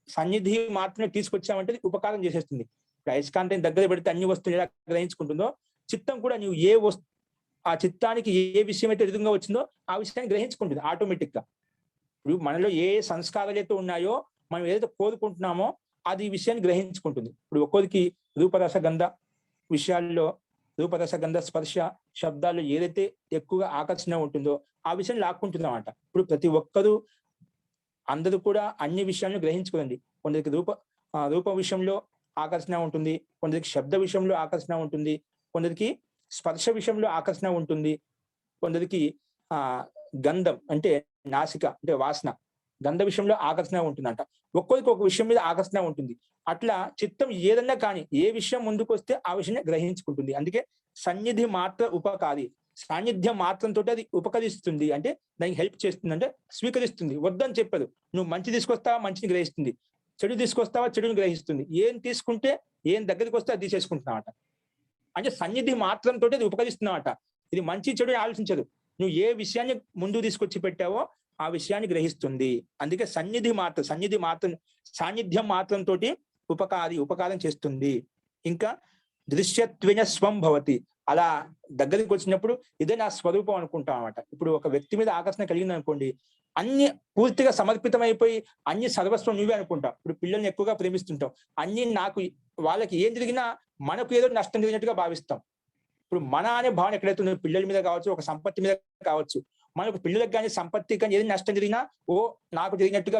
సన్నిధి మాత్రమే తీసుకొచ్చామంటే ఉపకారం చేసేస్తుంది. అయస్కాంతం దగ్గర పెడితే అన్ని వస్తువులు ఎలా గ్రహించుకుంటుందో చిత్తం కూడా నువ్వు ఆ చిత్తానికి ఏ విషయం అయితే ఎదురుగా వచ్చిందో ఆ విషయాన్ని గ్రహించుకుంటుంది ఆటోమేటిక్ గా. ఇప్పుడు మనలో ఏ సంస్కారాలు అయితే ఉన్నాయో మనం ఏదైతే కోరుకుంటున్నామో అది ఈ విషయాన్ని గ్రహించుకుంటుంది. ఇప్పుడు ఒక్కొరికి రూపరస గంధ విషయాల్లో, రూపరస గంధ స్పర్శ శబ్దాల్లో ఏదైతే ఎక్కువగా ఆకర్షణ ఉంటుందో ఆ విషయం లాక్కుంటుంది అన్నమాట. ఇప్పుడు ప్రతి ఒక్కరూ అందరూ కూడా అన్ని విషయాలను గ్రహించుకోండి. కొందరికి రూప విషయంలో ఆకర్షణ ఉంటుంది, కొందరికి శబ్ద విషయంలో ఆకర్షణ ఉంటుంది, కొందరికి స్పర్శ విషయంలో ఆకర్షణ ఉంటుంది, కొందరికి గంధం అంటే నాసిక అంటే వాసన, గంధ విషయంలో ఆకర్షణ ఉంటుందంట. ఒక్కొరికి ఒక విషయం మీద ఆకర్షణ ఉంటుంది. అట్లా చిత్తం ఏదన్నా కానీ ఏ విషయం ముందుకు వస్తే ఆ విషయాన్ని గ్రహించుకుంటుంది. అందుకే సన్నిధి మాత్ర ఉపకారి, సాన్నిధ్యం మాత్రంతో అది ఉపకరిస్తుంది, అంటే దానికి హెల్ప్ చేస్తుంది, అంటే స్వీకరిస్తుంది. వద్దని చెప్పదు. నువ్వు మంచి తీసుకొస్తావా మంచిని గ్రహిస్తుంది, చెడు తీసుకొస్తావా చెడుని గ్రహిస్తుంది. ఏం తీసుకుంటే ఏం దగ్గరికి వస్తే అది తీసేసుకుంటున్నావట. అంటే సన్నిధి మాత్రంతో అది ఉపకరిస్తున్నావట. ఇది మంచి చెడు ఆలోచించదు. నువ్వు ఏ విషయాన్ని ముందు తీసుకొచ్చి పెట్టావో ఆ విషయాన్ని గ్రహిస్తుంది. అందుకే సాన్నిధ్యం మాత్రంతో ఉపకారం చేస్తుంది. ఇంకా దృశ్యత్వేన స్వం భవతి, అలా దగ్గరికి వచ్చినప్పుడు ఇదే నా స్వరూపం అనుకుంటాం అన్నమాట. ఇప్పుడు ఒక వ్యక్తి మీద ఆకర్షణ కలిగింది అనుకోండి, అన్ని పూర్తిగా సమర్పితమైపోయి అన్ని సర్వస్వం నువ్వే అనుకుంటాం. ఇప్పుడు పిల్లల్ని ఎక్కువగా ప్రేమిస్తుంటాం, అన్ని నాకు, వాళ్ళకి ఏం జరిగినా మనకు ఏదో నష్టం జరిగినట్టుగా భావిస్తాం. ఇప్పుడు మన అనే భావన ఎక్కడైతే ఉందో, పిల్లల మీద కావచ్చు, ఒక సంపత్తి మీద కావచ్చు, మనకు పిల్లలకు కానీ సంపత్తి కానీ ఏది నష్టం జరిగినా నాకు జరిగినట్టుగా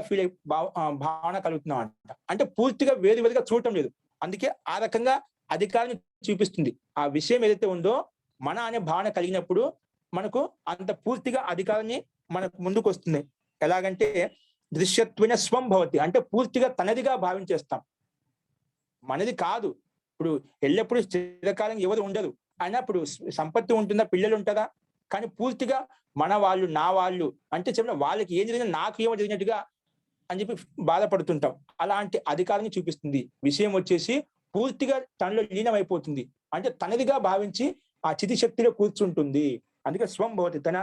భావన కలుగుతున్నాం అంట. అంటే పూర్తిగా వేరుగా చూడటం లేదు. అందుకే ఆ రకంగా అధికారాన్ని చూపిస్తుంది. ఆ విషయం ఏదైతే ఉందో మన అనే భావన కలిగినప్పుడు మనకు అంత పూర్తిగా అధికారాన్ని మనకు ముందుకు వస్తుంది. ఎలాగంటే దృశ్యత్వేన స్వం భవతి, అంటే పూర్తిగా తనదిగా భావించేస్తాం, మనది కాదు. ఇప్పుడు ఎల్లప్పుడూ స్థిరకాలం ఎవరు ఉండరు అయినప్పుడు సంపత్తి ఉంటుందా, పిల్లలు ఉంటారా, కానీ పూర్తిగా మన వాళ్ళు, నా వాళ్ళు అంటే చెప్పిన వాళ్ళకి ఏం జరిగినా నాకు ఏమో జరిగినట్టుగా అని చెప్పి బాధపడుతుంటాం. అలాంటి అధికారాన్ని చూపిస్తుంది. విషయం వచ్చేసి పూర్తిగా తనలో లీనమైపోతుంది, అంటే తనదిగా భావించి ఆ చితి శక్తిలో కూర్చుంటుంది. అందుకే స్వం భవతి, తన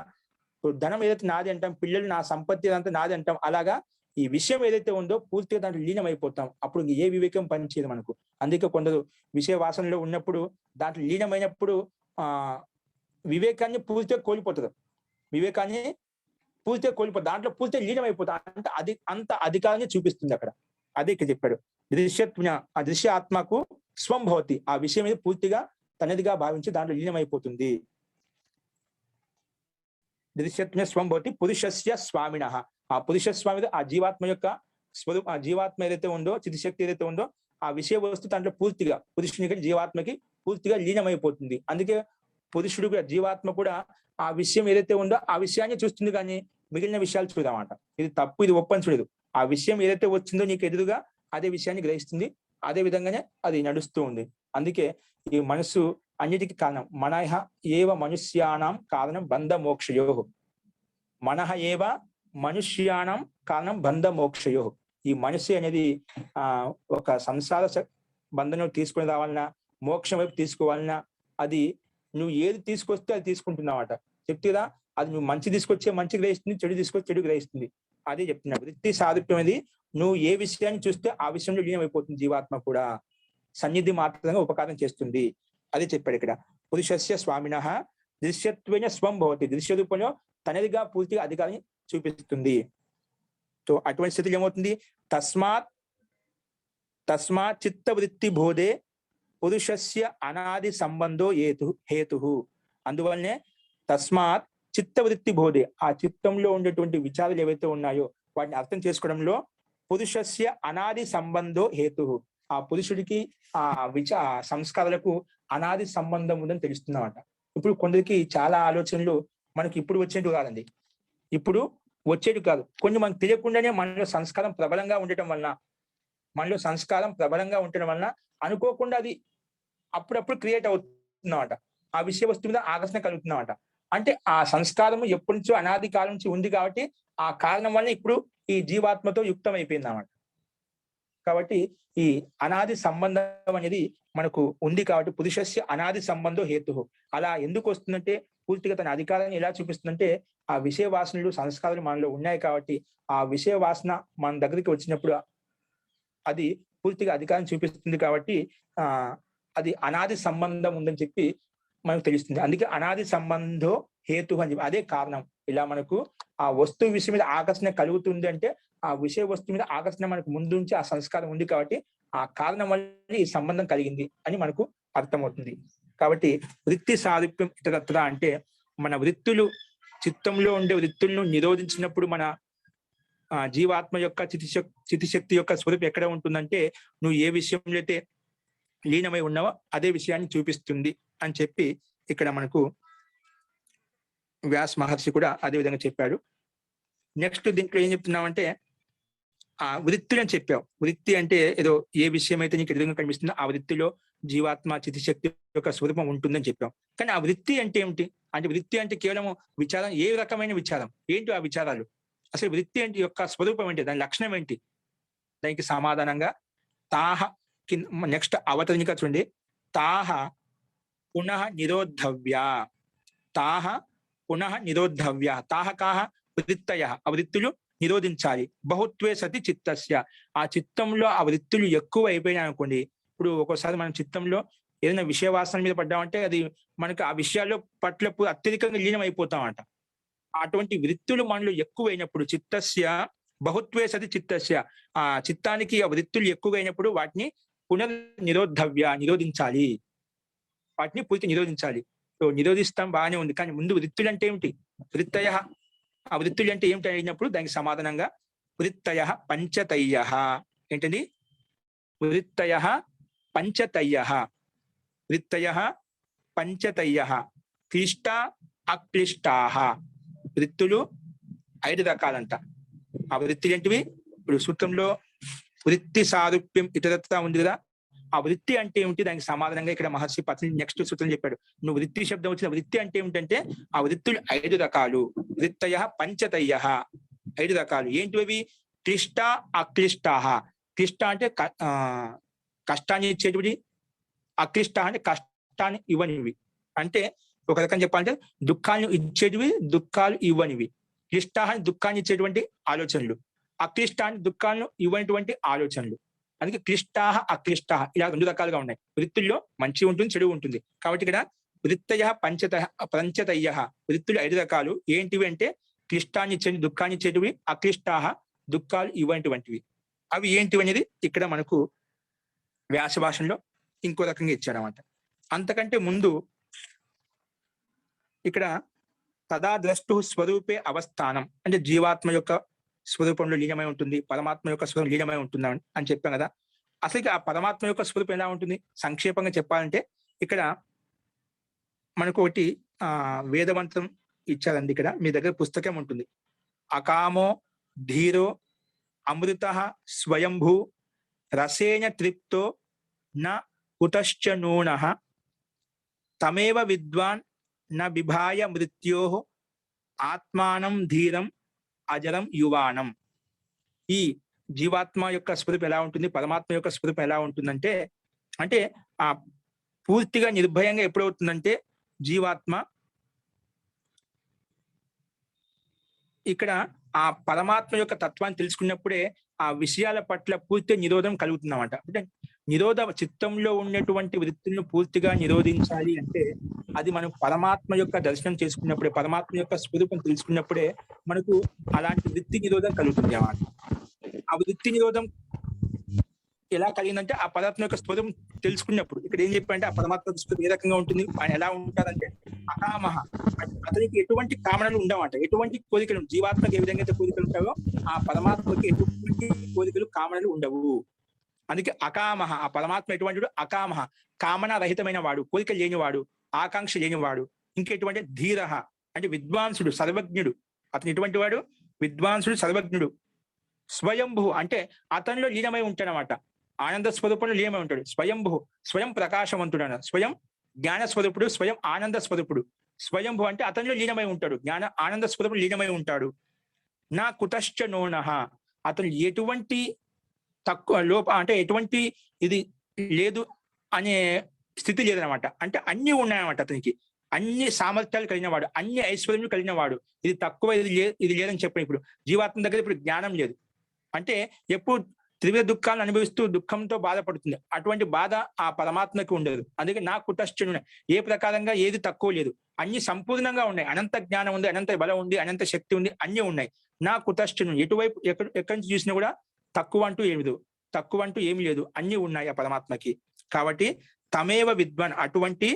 ధనం ఏదైతే నాది అంటాం, పిల్లలు నా సంపత్తి ఏదంతా నాది అంటాం, అలాగా ఈ విషయం ఏదైతే ఉందో పూర్తిగా దాంట్లో లీనమైపోతాం. అప్పుడు ఏ వివేకం పనిచేయదు మనకు. అందుకే కొందరు విషయ వాసనలో ఉన్నప్పుడు, దాంట్లో లీనమైనప్పుడు వివేకాన్ని పూర్తిగా కోల్పోతారు. దాంట్లో పూర్తిగా లీనమైపోతారు. అంటే అంత అధికారాన్ని చూపిస్తుంది అక్కడ. అదే ఇక్కడ చెప్పాడు. ఆ దృశ్య ఆత్మకు స్వం భవతి, ఆ విషయం మీద పూర్తిగా తనదిగా భావించి దాంట్లో లీనమైపోతుంది. దృశ్యత్వ స్వం భవతి పురుషస్య స్వామిన, ఆ పురుష స్వామి ఆ జీవాత్మ యొక్క స్వరూపం, ఆ జీవాత్మ ఏదైతే ఉందో, చితిశక్తి ఏదైతే ఉందో ఆ విషయ వస్తు దాంట్లో పూర్తిగా పురుషునికి జీవాత్మకి పూర్తిగా లీనమైపోతుంది. అందుకే పురుషుడు కూడా, జీవాత్మ కూడా ఆ విషయం ఏదైతే ఉందో ఆ విషయాన్ని చూస్తుంది, కానీ మిగిలిన విషయాలు చూడమాట. ఇది తప్పు, ఇది ఒప్పని చూడదు. ఆ విషయం ఏదైతే వచ్చిందో నీకు ఎదురుగా అదే విషయాన్ని గ్రహిస్తుంది, అదే విధంగానే అది నడుస్తూ ఉంది. అందుకే ఈ మనసు అన్నిటికీ కారణం. మనః ఏవ మనుష్యానాం కారణం బంధ మోక్షయో, మనః ఏవ మనుష్యానాం కారణం బంధ మోక్షయో. ఈ మనసు అనేది ఒక సంసార బంధనం తీసుకుని రావాలన్నా, మోక్షం వైపు తీసుకోవాలన్నా, అది నువ్వు ఏది తీసుకొస్తే అది తీసుకుంటున్నావట. చెప్తేదా, అది నువ్వు మంచి తీసుకొచ్చే మంచి గ్రహిస్తుంది, చెడు తీసుకొచ్చి చెడు గ్రహిస్తుంది. అదే చెప్తున్నా. వృత్తి సారూప్యం అనేది నువ్వు ఏ విషయాన్ని చూస్తే ఆ విషయంలో లీనమైపోతుంది. జీవాత్మ కూడా సన్నిధి మాత్రంగా ఉపకారం చేస్తుంది. అదే చెప్పాడు ఇక్కడ. పురుషస్య స్వామినః దృశ్యత్వేన స్వం భవతి, దృశ్య రూపంలో తనదిగా పూర్తిగా అధికారాన్ని చూపిస్తుంది. సో అటువంటి స్థితిలో ఏమవుతుంది? తస్మాత్ చిత్త వృత్తి బోధే పురుషస్య అనాది సంబంధో హేతు. అందువల్లనే తస్మాత్ చిత్త వృత్తి బోధే, ఆ చిత్తంలో ఉండేటువంటి విచారాలు ఏవైతే ఉన్నాయో వాటిని అర్థం చేసుకోవడంలో పురుషస్య అనాది సంబంధో హేతు, ఆ ఆ పురుషుడికి ఆ ఆ సంస్కారాలకు అనాది సంబంధం ఉందని తెలుస్తుందన్నమాట. ఇప్పుడు కొందరికి చాలా ఆలోచనలు మనకి ఇప్పుడు వచ్చేటివి కాదండి. ఇప్పుడు వచ్చేటివి కాదు. కొన్ని మనకు తెలియకుండానే మనలో సంస్కారం ప్రబలంగా ఉండటం వలన అనుకోకుండా అది అప్పుడప్పుడు క్రియేట్ అవుతుందన్నమాట. ఆ విషయ వస్తువు మీద ఆకర్షణ కలుగుతుందన్నమాట. అంటే ఆ సంస్కారము ఎప్పటినుంచో అనాది కాలం నుంచి ఉంది కాబట్టి, ఆ కారణం వల్ల ఇప్పుడు ఈ జీవాత్మతో యుక్తం అయిపోయిందన్నమాట. కాబట్టి ఈ అనాది సంబంధం అనేది మనకు ఉంది కాబట్టి పురుషస్య అనాది సంబంధో హేతుః. అలా ఎందుకు వస్తుందంటే పూర్తిగా తన అధికారాన్ని ఎలా చూపిస్తుందంటే ఆ విషయ వాసనలు, సంస్కారాలు మనలో ఉన్నాయి కాబట్టి ఆ విషయ వాసన మన దగ్గరికి వచ్చినప్పుడు అది పూర్తిగా అధికారం చూపిస్తుంది కాబట్టి అది అనాది సంబంధం ఉందని చెప్పి మనకు తెలుస్తుంది. అందుకే అనాది సంబంధో హేతు అని చెప్పి అదే కారణం. ఇలా మనకు ఆ వస్తువు విషయం మీద ఆకర్షణ కలుగుతుంది అంటే ఆ విషయ వస్తువు మీద ఆకర్షణ మనకు ముందు నుంచి ఆ సంస్కారం ఉంది కాబట్టి ఆ కారణం వల్ల ఈ సంబంధం కలిగింది అని మనకు అర్థమవుతుంది. కాబట్టి వృత్తి సారూప్యం ఇతరత్ర అంటే మన వృత్తులు చిత్తంలో ఉండే వృత్తులను నిరోధించినప్పుడు మన జీవాత్మ యొక్క చితిశక్తి యొక్క స్వరూపం ఎక్కడ ఉంటుందంటే నువ్వు ఏ విషయంలో అయితే లీనమై ఉన్నావో అదే విషయాన్ని చూపిస్తుంది అని చెప్పి ఇక్కడ మనకు వ్యాస్ మహర్షి కూడా అదే విధంగా చెప్పాడు. నెక్స్ట్ దీంట్లో ఏం చెప్తున్నామంటే ఆ వృత్తులు అని చెప్పావు. వృత్తి అంటే ఏదో ఏ విషయం అయితే నీకు ఎదురుగా కనిపిస్తుందో ఆ వృత్తిలో జీవాత్మ చితిశక్తి యొక్క స్వరూపం ఉంటుందని చెప్పాం. కానీ ఆ వృత్తి అంటే ఏమిటి? అంటే వృత్తి అంటే కేవలం విచారం, ఏ రకమైన విచారం, ఏంటి ఆ విచారాలు? అసలు వృత్తి అంటే యొక్క స్వరూపం ఏంటి? దాని లక్షణం ఏంటి? దానికి సమాధానంగా తాహ నెక్స్ట్ అవతరణిక చూడండి. తాహ పునః నిరోద్ధవ్య. తాహ పునః నిరోద్ధవ్య. తాహ కాహ వృత్తయ. ఆ వృత్తులు నిరోధించాలి. బహుత్వే సతి చిత్తస్య. ఆ చిత్తంలో ఆ వృత్తులు ఎక్కువ అయిపోయినాయి అనుకోండి. ఇప్పుడు ఒక్కోసారి మనం చిత్తంలో ఏదైనా విషయ వాసన మీద పడ్డామంటే అది మనకు ఆ విషయాల్లో పట్ల అత్యధికంగా లీనం అయిపోతామంట. అటువంటి వృత్తులు మనలో ఎక్కువైనప్పుడు చిత్తస్య బహుత్వే సతి చిత్తస్య, ఆ చిత్తానికి ఆ వృత్తులు ఎక్కువగా అయినప్పుడు వాటిని నిరోధించాలి. వాటిని పూర్తి నిరోధించాలి. సో నిరోధిస్తాం బాగానే ఉంది, కానీ ముందు వృత్తులు అంటే ఏమిటి? వృత్తయ. ఆ వృత్తులు అంటే ఏమిటి అయినప్పుడు దానికి సమాధానంగా వృత్తయ పంచతయ్య. ఏంటండి? వృత్తయ పంచతయ్య. వృత్తయ పంచతయ్య క్లిష్ట అక్లిష్టాహ. వృత్తులు 5 రకాలంట. ఆ వృత్తులు ఏంటివి? ఇప్పుడు సూత్రంలో వృత్తి సారూప్యం ఇతరత్ర ఉంది కదా, ఆ వృత్తి అంటే ఏమిటి? దానికి సమాధానంగా ఇక్కడ మహర్షి పత్ని నెక్స్ట్ సూత్రం చెప్పాడు. నువ్వు వృత్తి శబ్దం వచ్చిన వృత్తి అంటే ఏమిటంటే ఆ వృత్తులు 5 రకాలు. వృత్తయ పంచతయ్య 5 రకాలు. ఏంటివి? క్లిష్ట అక్లిష్టాహ. క్లిష్ట అంటే కష్టాన్ని ఇచ్చేటివి, అక్లిష్ట అంటే కష్టాన్ని ఇవ్వనివి. అంటే ఒక రకం చెప్పాలంటే దుఃఖాన్ని ఇచ్చేటివి, దుఃఖాలు ఇవ్వనివి. క్లిష్టాన్ని దుఃఖాన్ని ఇచ్చేటువంటి ఆలోచనలు, అక్లిష్టాన్ని దుఃఖాలను ఇవ్వనటువంటి ఆలోచనలు. అందుకే క్లిష్టాహ అక్లిష్టాహ ఇలా 2 రకాలుగా ఉన్నాయి. వృత్తుల్లో మంచి ఉంటుంది, చెడు ఉంటుంది. కాబట్టి ఇక్కడ వృత్తయ పంచతయ్య వృత్తులు 5 రకాలు. ఏంటివి అంటే క్లిష్టాన్ని ఇచ్చేవి, దుఃఖాన్ని ఇచ్చేటివి, అక్లిష్టాహ దుఃఖాలు ఇవ్వనటువంటివి. అవి ఏంటివి అనేది ఇక్కడ మనకు వ్యాస భాషలో ఇంకో రకంగా ఇచ్చారన్నమాట. అంతకంటే ముందు ఇక్కడ తదా ద్రష్టు స్వరూపే అవస్థానం అంటే జీవాత్మ యొక్క స్వరూపంలో లీనమై ఉంటుంది, పరమాత్మ యొక్క స్వరూపం లీనమై ఉంటుంది అని చెప్పాం కదా. అసలు ఆ పరమాత్మ యొక్క స్వరూపం ఎలా ఉంటుంది? సంక్షేపంగా చెప్పాలంటే ఇక్కడ మనకు ఒకటి వేదవంతం ఇచ్చారండి. ఇక్కడ మీ దగ్గర పుస్తకం ఉంటుంది. అకామో ధీరో అమృత స్వయంభూ రసేన తృప్తో న కుతశ్చ నూనః తమేవ విద్వాన్ న బిభాయ మృత్యోః ఆత్మానం ధీరం అజరం యువానం. ఈ జీవాత్మ యొక్క స్వరూపం ఎలా ఉంటుంది, పరమాత్మ యొక్క స్వరూపం ఎలా ఉంటుందంటే అంటే ఆ పూర్తిగా నిర్భయంగా ఎప్పుడవుతుందంటే జీవాత్మ ఇక్కడ ఆ పరమాత్మ యొక్క తత్వాన్ని తెలుసుకున్నప్పుడే ఆ విషయాల పట్ల పూర్తి నిరోధం కలుగుతుందన్నమాట. అంటే నిరోధ చిత్తంలో ఉన్నటువంటి వృత్తులను పూర్తిగా నిరోధించాలి అంటే అది మనం పరమాత్మ యొక్క దర్శనం చేసుకున్నప్పుడే, పరమాత్మ యొక్క స్వరూపం తెలుసుకున్నప్పుడే మనకు అలాంటి వృత్తి నిరోధం కలుగుతుంది అన్నమాట. ఆ వృత్తి నిరోధం ఎలా కలిగిందంటే ఆ పదార్థం యొక్క స్వరూపం తెలుసుకున్నప్పుడు. ఇక్కడ ఏం చెప్పారంటే ఆ పరమాత్మ స్వరూపం ఏ రకంగా ఉంటుంది, ఆయన ఎలా ఉంటారంటే అకామహ, అతనికి ఎటువంటి కామనలు ఉండవంట, ఎటువంటి కోరికలు. జీవాత్మకి ఏ విధంగా అయితే కోరికలు ఉంటాయో ఆ పరమాత్మకి ఎటువంటి కోరికలు కామనలు ఉండవు. అందుకే అకామహ, ఆ పరమాత్మ ఎటువంటి వాడు? అకామహ, కామన రహితమైన వాడు, కోరిక లేనివాడు, ఆకాంక్ష లేనివాడు. ఇంకెటువంటి ధీరహ అంటే విద్వాంసుడు, సర్వజ్ఞుడు. అతను ఎటువంటి వాడు? విద్వాంసుడు, సర్వజ్ఞుడు. స్వయంభు అంటే అతనిలో లీనమై ఉంటాడనమాట. ఆనంద స్వరూపంలో లీనమై ఉంటాడు. స్వయంభు, స్వయం ప్రకాశవంతుడు అన్న, స్వయం జ్ఞాన స్వరూపుడు, స్వయం ఆనంద స్వరూపుడు. స్వయంభు అంటే అతనిలో లీనమై ఉంటాడు, జ్ఞాన ఆనంద స్వరూపుడు లీనమై ఉంటాడు. నా కుతశ్చ నోనః, అతను ఎటువంటి తక్కువ లోప అంటే ఎటువంటి ఇది లేదు అనే స్థితి లేదనమాట. అంటే అన్ని ఉన్నాయన్నమాట అతనికి. అన్ని సామర్థ్యాలు కలిగిన వాడు, అన్ని ఐశ్వర్యములు కలిగిన వాడు. ఇది తక్కువ, ఇది లేదని చెప్పిన ఇప్పుడు జీవాత్మ దగ్గర ఇప్పుడు జ్ఞానం లేదు. అంటే ఎప్పుడు త్రివిధ దుఃఖాలను అనుభవిస్తూ దుఃఖంతో బాధపడుతుంది. అటువంటి బాధ ఆ పరమాత్మకి ఉండదు. అందుకే నా కుతశ్చను, ఏ ప్రకారంగా ఏది తక్కువ లేదు, అన్ని సంపూర్ణంగా ఉన్నాయి. అనంత జ్ఞానం ఉంది, అనంత బలం ఉంది, అనంత శక్తి ఉంది, అన్ని ఉన్నాయి. నా కుతశ్చను, ఎటువైపు ఎక్కడి నుంచి చూసినా కూడా తక్కువ అంటూ ఏమి లేదు, తక్కువ అంటూ ఏమి లేదు, అన్ని ఉన్నాయి ఆ పరమాత్మకి. కాబట్టి తమేవ విద్వాన్, అటువంటి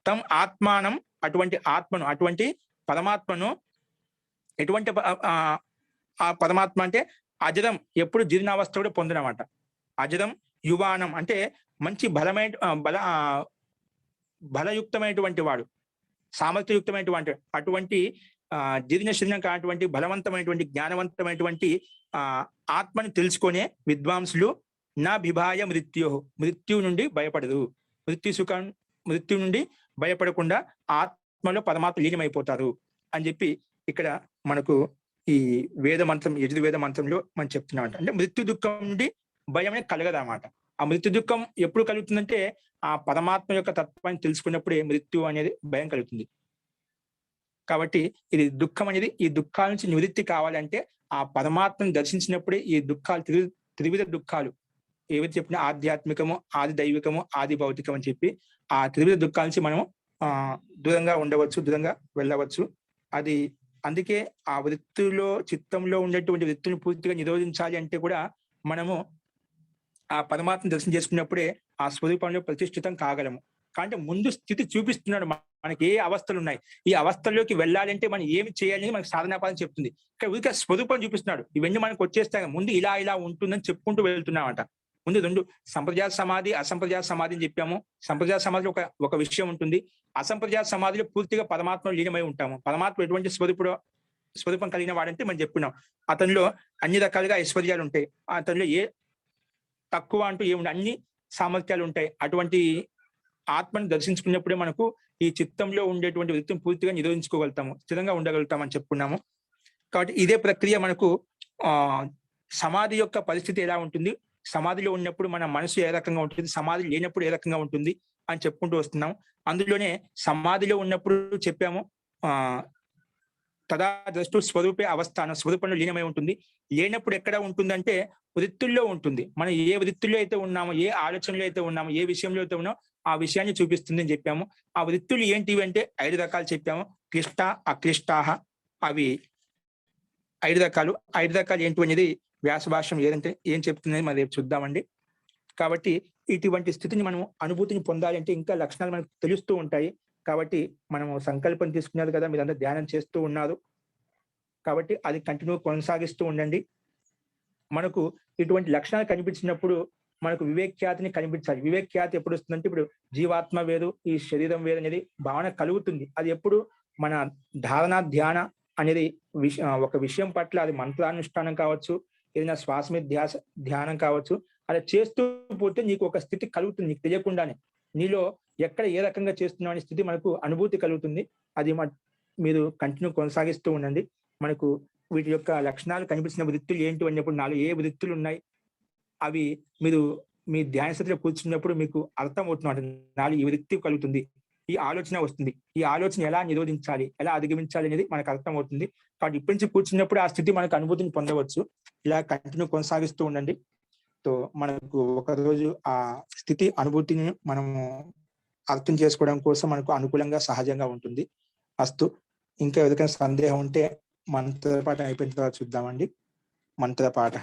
తమ్ ఆత్మానం, అటువంటి ఆత్మను, అటువంటి పరమాత్మను, ఎటువంటి ఆ పరమాత్మ అంటే అజరం, ఎప్పుడు జీర్ణావస్థ కూడా పొందినమాట. అజరం యువానం అంటే మంచి బలయుక్తమైనటువంటి వాడు, సామర్థ్యయుక్తమైనటువంటి అటువంటి జీర్ణ శరీరం కానటువంటి బలవంతమైనటువంటి జ్ఞానవంతమైనటువంటి ఆత్మని తెలుసుకునే విద్వాంసులు నా బిభాయ మృత్యు నుండి భయపడదు. మృత్యు నుండి భయపడకుండా ఆత్మలో పరమాత్మ లీనమైపోతారు అని చెప్పి ఇక్కడ మనకు ఈ వేద మంత్రం, యజుర్వేద మంత్రంలో మనం చెప్తున్నాం. అంటే మృత్యు దుఃఖం నుండి భయమే కలగదన్నమాట. ఆ మృత్యు దుఃఖం ఎప్పుడు కలుగుతుందంటే ఆ పరమాత్మ యొక్క తత్వాన్ని తెలుసుకున్నప్పుడే మృత్యు అనేది భయం కలుగుతుంది. కాబట్టి ఇది దుఃఖం అనేది, ఈ దుఃఖాల నుంచి నివృత్తి కావాలంటే ఆ పరమాత్మను దర్శించినప్పుడే ఈ దుఃఖాలు, త్రివిధ దుఃఖాలు ఏవైతే చెప్పినా, ఆధ్యాత్మికము, ఆది దైవికము, ఆది భౌతికం అని చెప్పి ఆ త్రివిధ దుఃఖాల నుంచి మనము దూరంగా ఉండవచ్చు, దూరంగా వెళ్ళవచ్చు. అది అందుకే ఆ వృత్తిలో, చిత్తంలో ఉండేటువంటి వృత్తిని పూర్తిగా నిరోధించాలి అంటే కూడా మనము ఆ పరమాత్మను దర్శనం చేసుకున్నప్పుడే ఆ స్వరూపంలో ప్రతిష్ఠితం కాగలము. కాబట్టి ముందు స్థితి చూపిస్తున్నాడు మనకి ఏ అవస్థలు ఉన్నాయి, ఈ అవస్థల్లోకి వెళ్ళాలంటే మనం ఏమి చేయాలని మనకి సాధనాపాదం చెప్తుంది. ఇక్కడ ఊరికే స్వరూపం చూపిస్తున్నాడు. ఇవన్నీ మనకు వచ్చేస్తాయి, ముందు ఇలా ఇలా ఉంటుందని చెప్పుకుంటూ వెళ్తున్నామంట. ముందు రెండు సంప్రదాయ సమాధి, అసంప్రదాయ సమాధి అని చెప్పాము. సంప్రదాయ సమాధిలో ఒక విషయం ఉంటుంది, అసంప్రదాయ సమాధిలో పూర్తిగా పరమాత్మ లీనమై ఉంటాము. పరమాత్మ ఎటువంటి స్వరూపం కలిగిన వాడంటే మనం చెప్పుకున్నాం, అతనిలో అన్ని రకాలుగా ఐశ్వర్యాలు ఉంటాయి, అతనిలో ఏ తక్కువ అంటూ ఏముంది, అన్ని సామర్థ్యాలు ఉంటాయి. అటువంటి ఆత్మను దర్శించుకున్నప్పుడే మనకు ఈ చిత్తంలో ఉండేటువంటి వృత్తిని పూర్తిగా నిరోధించుకోగలుగుతాము, స్థిరంగా ఉండగలుగుతాం అని చెప్పుకున్నాము. కాబట్టి ఇదే ప్రక్రియ మనకు సమాధి యొక్క పరిస్థితి ఎలా ఉంటుంది, సమాధిలో ఉన్నప్పుడు మన మనసు ఏ రకంగా ఉంటుంది, సమాధి లేనప్పుడు ఏ రకంగా ఉంటుంది అని చెప్పుకుంటూ వస్తున్నాం. అందులోనే సమాధిలో ఉన్నప్పుడు చెప్పాము తదా ద్రష్టు స్వరూపే అవస్థానం, స్వరూపంలో లీనమై ఉంటుంది. లేనప్పుడు ఎక్కడ ఉంటుందంటే వృత్తుల్లో ఉంటుంది. మనం ఏ వృత్తుల్లో అయితే ఉన్నామో, ఏ ఆలోచనలో అయితే ఉన్నామో, ఏ విషయంలో అయితే ఉన్నామో ఆ విషయాన్ని చూపిస్తుంది అని చెప్పాము. ఆ వృత్తులు ఏంటివి అంటే 5 రకాలు చెప్పాము. క్లిష్ట, అక్లిష్టాహ, అవి 5 రకాలు. 5 రకాలు ఏంటి అనేది వ్యాస భాష్యం ఏం చెప్తుంది మనం రేపు చూద్దామండి. కాబట్టి ఇటువంటి స్థితిని మనం అనుభూతిని పొందాలి అంటే ఇంకా లక్షణాలు మనకు తెలుస్తూ ఉంటాయి. కాబట్టి మనము సంకల్పం తీసుకున్నారు కదా, మీరంతా ధ్యానం చేస్తూ ఉన్నారు కాబట్టి అది కంటిన్యూ కొనసాగిస్తూ ఉండండి. మనకు ఇటువంటి లక్షణాలు కనిపించినప్పుడు మనకు వివేక్యాతిని కనిపించాలి. వివేక్యాతి ఎప్పుడు వస్తుందంటే ఇప్పుడు జీవాత్మ వేరు, ఈ శరీరం వేరు అనేది భావన కలుగుతుంది. అది ఎప్పుడు మన ధారణ, ధ్యాన అనేది ఒక విషయం పట్ల, అది మంత్రానుష్ఠానం కావచ్చు, ఏదైనా శ్వాస మీద ధ్యానం కావచ్చు, అలా చేస్తూ పోతే నీకు ఒక స్థితి కలుగుతుంది, నీకు తెలియకుండానే. నీలో ఎక్కడ ఏ రకంగా చేస్తున్నావు అనే స్థితి మనకు అనుభూతి కలుగుతుంది. అది మీరు కంటిన్యూ కొనసాగిస్తూ ఉండండి. మనకు వీటి యొక్క లక్షణాలు కనిపించిన వృత్తులు ఏంటి అన్నప్పుడు 4 ఏ వృత్తులు ఉన్నాయి అవి మీరు మీ ధ్యాన స్థితిలో కూర్చున్నప్పుడు మీకు అర్థం అవుతుంది. 4 ఈ వృత్తి కలుగుతుంది, ఈ ఆలోచన వస్తుంది, ఈ ఆలోచన ఎలా నిరోధించాలి, ఎలా అధిగమించాలి అనేది మనకు అర్థం అవుతుంది. కాబట్టి ఇప్పటి నుంచి కూర్చున్నప్పుడు ఆ స్థితి మనకు అనుభూతిని పొందవచ్చు. ఇలా కంటిన్యూ కొనసాగిస్తూ ఉండండి. సో మనకు ఒకరోజు ఆ స్థితి అనుభూతిని మనము అర్థం చేసుకోవడం కోసం మనకు అనుకూలంగా సహజంగా ఉంటుంది. అస్తు. ఇంకా ఎవరికైనా సందేహం ఉంటే మంత్రపాఠం అయిపోయిన తర్వాత చూద్దామండి. మంత్రపాఠ.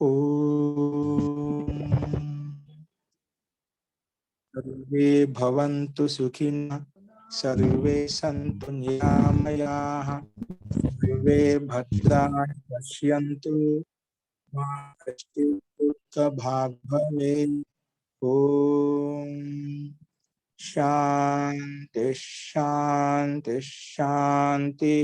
ఓం సర్వే భవంతు సుఖినః, సర్వే సంతు నిరామయాః, సర్వే భద్రాణి పశ్యంతు का भाग भवे। ओम शांति शांति शांति।